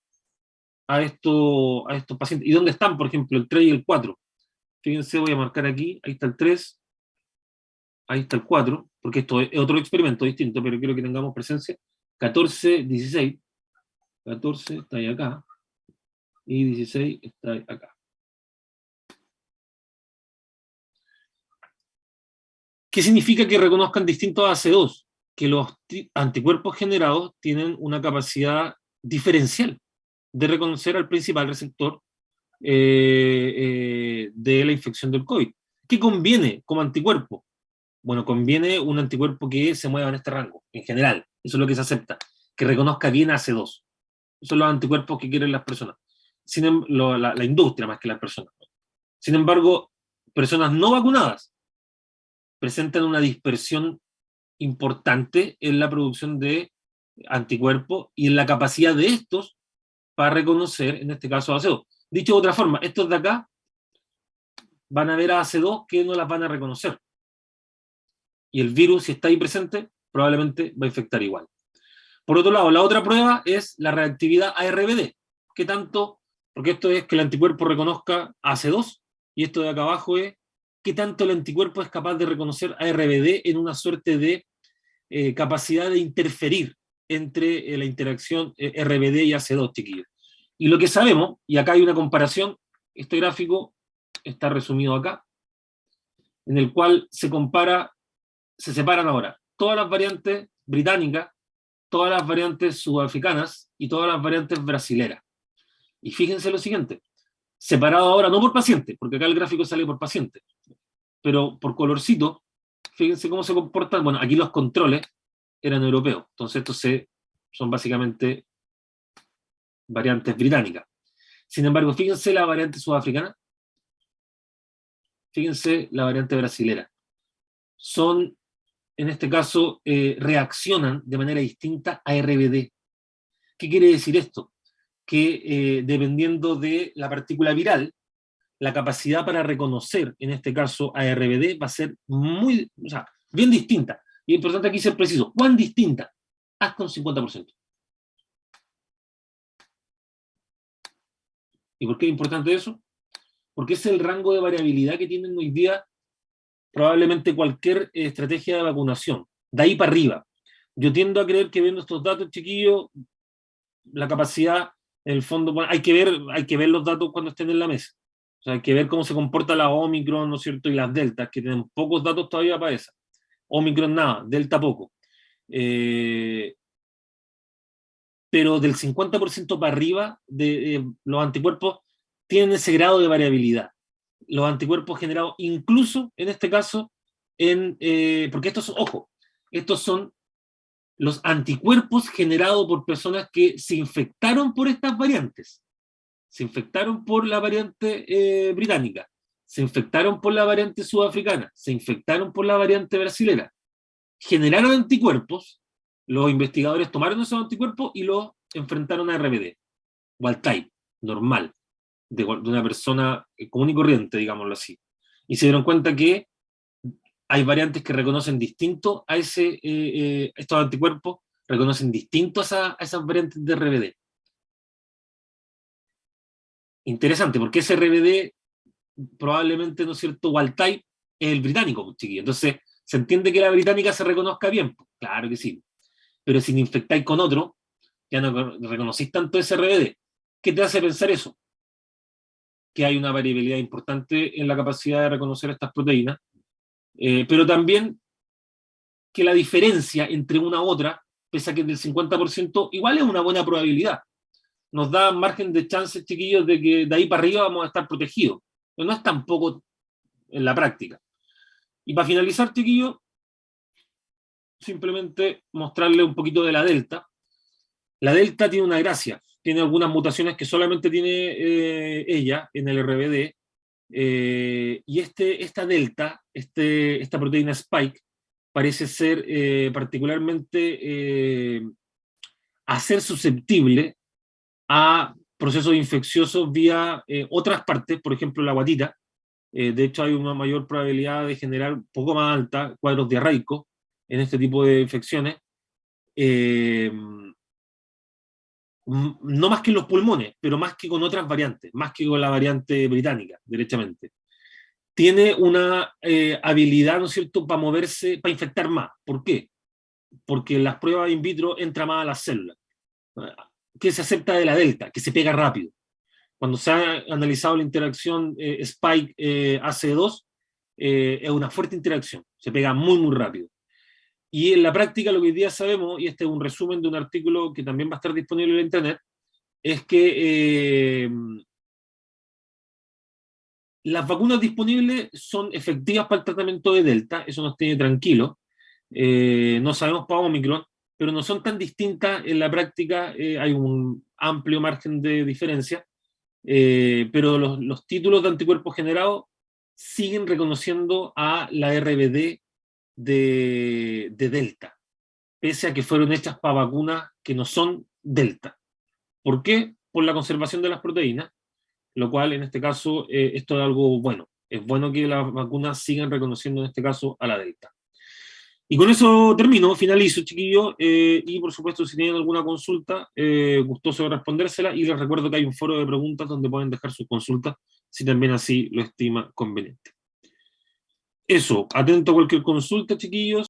a estos pacientes? ¿Y dónde están, por ejemplo, el 3 y el 4? Fíjense, voy a marcar aquí. Ahí está el 3. Ahí está el 4, porque esto es otro experimento distinto, pero quiero que tengamos presencia. 14, 16. 14 está ahí acá. Y 16 está ahí acá. ¿Qué significa que reconozcan distintos AC2? Que los anticuerpos generados tienen una capacidad diferencial de reconocer al principal receptor de la infección del COVID. ¿Qué conviene como anticuerpo? Bueno, conviene un anticuerpo que se mueva en este rango, en general. Eso es lo que se acepta, que reconozca bien AC2. Esos son los anticuerpos que quieren las personas. La industria más que las personas. Sin embargo, personas no vacunadas presentan una dispersión importante en la producción de anticuerpos y en la capacidad de estos para reconocer, en este caso, AC2. Dicho de otra forma, estos de acá van a ver a AC2 que no las van a reconocer. Y el virus, si está ahí presente, probablemente va a infectar igual. Por otro lado, la otra prueba es la reactividad a RBD. ¿Qué tanto? Porque esto es que el anticuerpo reconozca AC2, y esto de acá abajo es qué tanto el anticuerpo es capaz de reconocer a RBD en una suerte de capacidad de interferir entre la interacción RBD y AC2, chiquillos. Y lo que sabemos, y acá hay una comparación, este gráfico está resumido acá, en el cual se separan ahora todas las variantes británicas, todas las variantes sudafricanas y todas las variantes brasileras. Y fíjense lo siguiente, separado ahora no por paciente, porque acá el gráfico sale por paciente, pero por colorcito, fíjense cómo se comportan. Bueno, aquí los controles eran europeos, entonces estos son básicamente variantes británicas. Sin embargo, fíjense la variante sudafricana, fíjense la variante brasilera. Son, en este caso, reaccionan de manera distinta a RBD. ¿Qué quiere decir esto? Que dependiendo de la partícula viral, la capacidad para reconocer, en este caso, a RBD va a ser bien distinta. Y es importante aquí ser preciso. ¿Cuán distinta? Hasta un 50%. ¿Y por qué es importante eso? Porque es el rango de variabilidad que tienen hoy día probablemente cualquier estrategia de vacunación. De ahí para arriba. Yo tiendo a creer que viendo estos datos, chiquillos, la capacidad, en el fondo, bueno, hay que ver los datos cuando estén en la mesa. O sea, hay que ver cómo se comporta la Omicron, ¿no es cierto? Y las Deltas, que tienen pocos datos todavía para esa. Omicron nada, Delta poco. Pero del 50% para arriba de los anticuerpos tienen ese grado de variabilidad. Los anticuerpos generados incluso, en este caso, porque estos son los anticuerpos generados por personas que se infectaron por estas variantes. Se infectaron por la variante británica, se infectaron por la variante sudafricana, se infectaron por la variante brasilera. Generaron anticuerpos, los investigadores tomaron esos anticuerpos y los enfrentaron a RBD, wild type, normal, de una persona común y corriente, digámoslo así. Y se dieron cuenta que hay variantes que reconocen distinto a estos anticuerpos, reconocen distinto a esas variantes de RBD. Interesante, porque ese RBD probablemente, ¿no es cierto?, wild type es el británico, chiquillo. Entonces, ¿se entiende que la británica se reconozca bien? Pues, claro que sí. Pero si infectáis con otro, ya no reconocís tanto ese RBD. ¿Qué te hace pensar eso? Que hay una variabilidad importante en la capacidad de reconocer estas proteínas, pero también que la diferencia entre una u otra, pese a que es del 50%, igual es una buena probabilidad. Nos da margen de chances, chiquillos, de que de ahí para arriba vamos a estar protegidos. Pero no es tampoco en la práctica. Y para finalizar, chiquillos, simplemente mostrarle un poquito de la Delta. La Delta tiene una gracia, tiene algunas mutaciones que solamente tiene ella en el RBD, y esta Delta, esta proteína Spike, parece ser particularmente a ser susceptible a procesos infecciosos vía otras partes, por ejemplo la guatita. De hecho hay una mayor probabilidad de generar un poco más alta cuadros diarreicos en este tipo de infecciones, no más que en los pulmones, pero más que con otras variantes, más que con la variante británica, derechamente. Tiene una habilidad, ¿no es cierto?, para moverse, para infectar más. ¿Por qué? Porque en las pruebas in vitro entra más a las células. ¿Qué se acepta de la Delta? Que se pega rápido. Cuando se ha analizado la interacción Spike-AC2, es una fuerte interacción, se pega muy rápido. Y en la práctica lo que hoy día sabemos, y este es un resumen de un artículo que también va a estar disponible en internet, es que las vacunas disponibles son efectivas para el tratamiento de Delta, eso nos tiene tranquilos. No sabemos para Omicron, pero no son tan distintas en la práctica, hay un amplio margen de diferencia, pero los títulos de anticuerpos generados siguen reconociendo a la RBD de Delta, pese a que fueron hechas para vacunas que no son Delta. ¿Por qué? Por la conservación de las proteínas, lo cual en este caso esto es algo bueno. Es bueno que las vacunas sigan reconociendo en este caso a la Delta. Y con eso termino, finalizo, chiquillos, y por supuesto si tienen alguna consulta, gustoso de respondérsela, y les recuerdo que hay un foro de preguntas donde pueden dejar sus consultas, si también así lo estima conveniente. Eso, atento a cualquier consulta, chiquillos.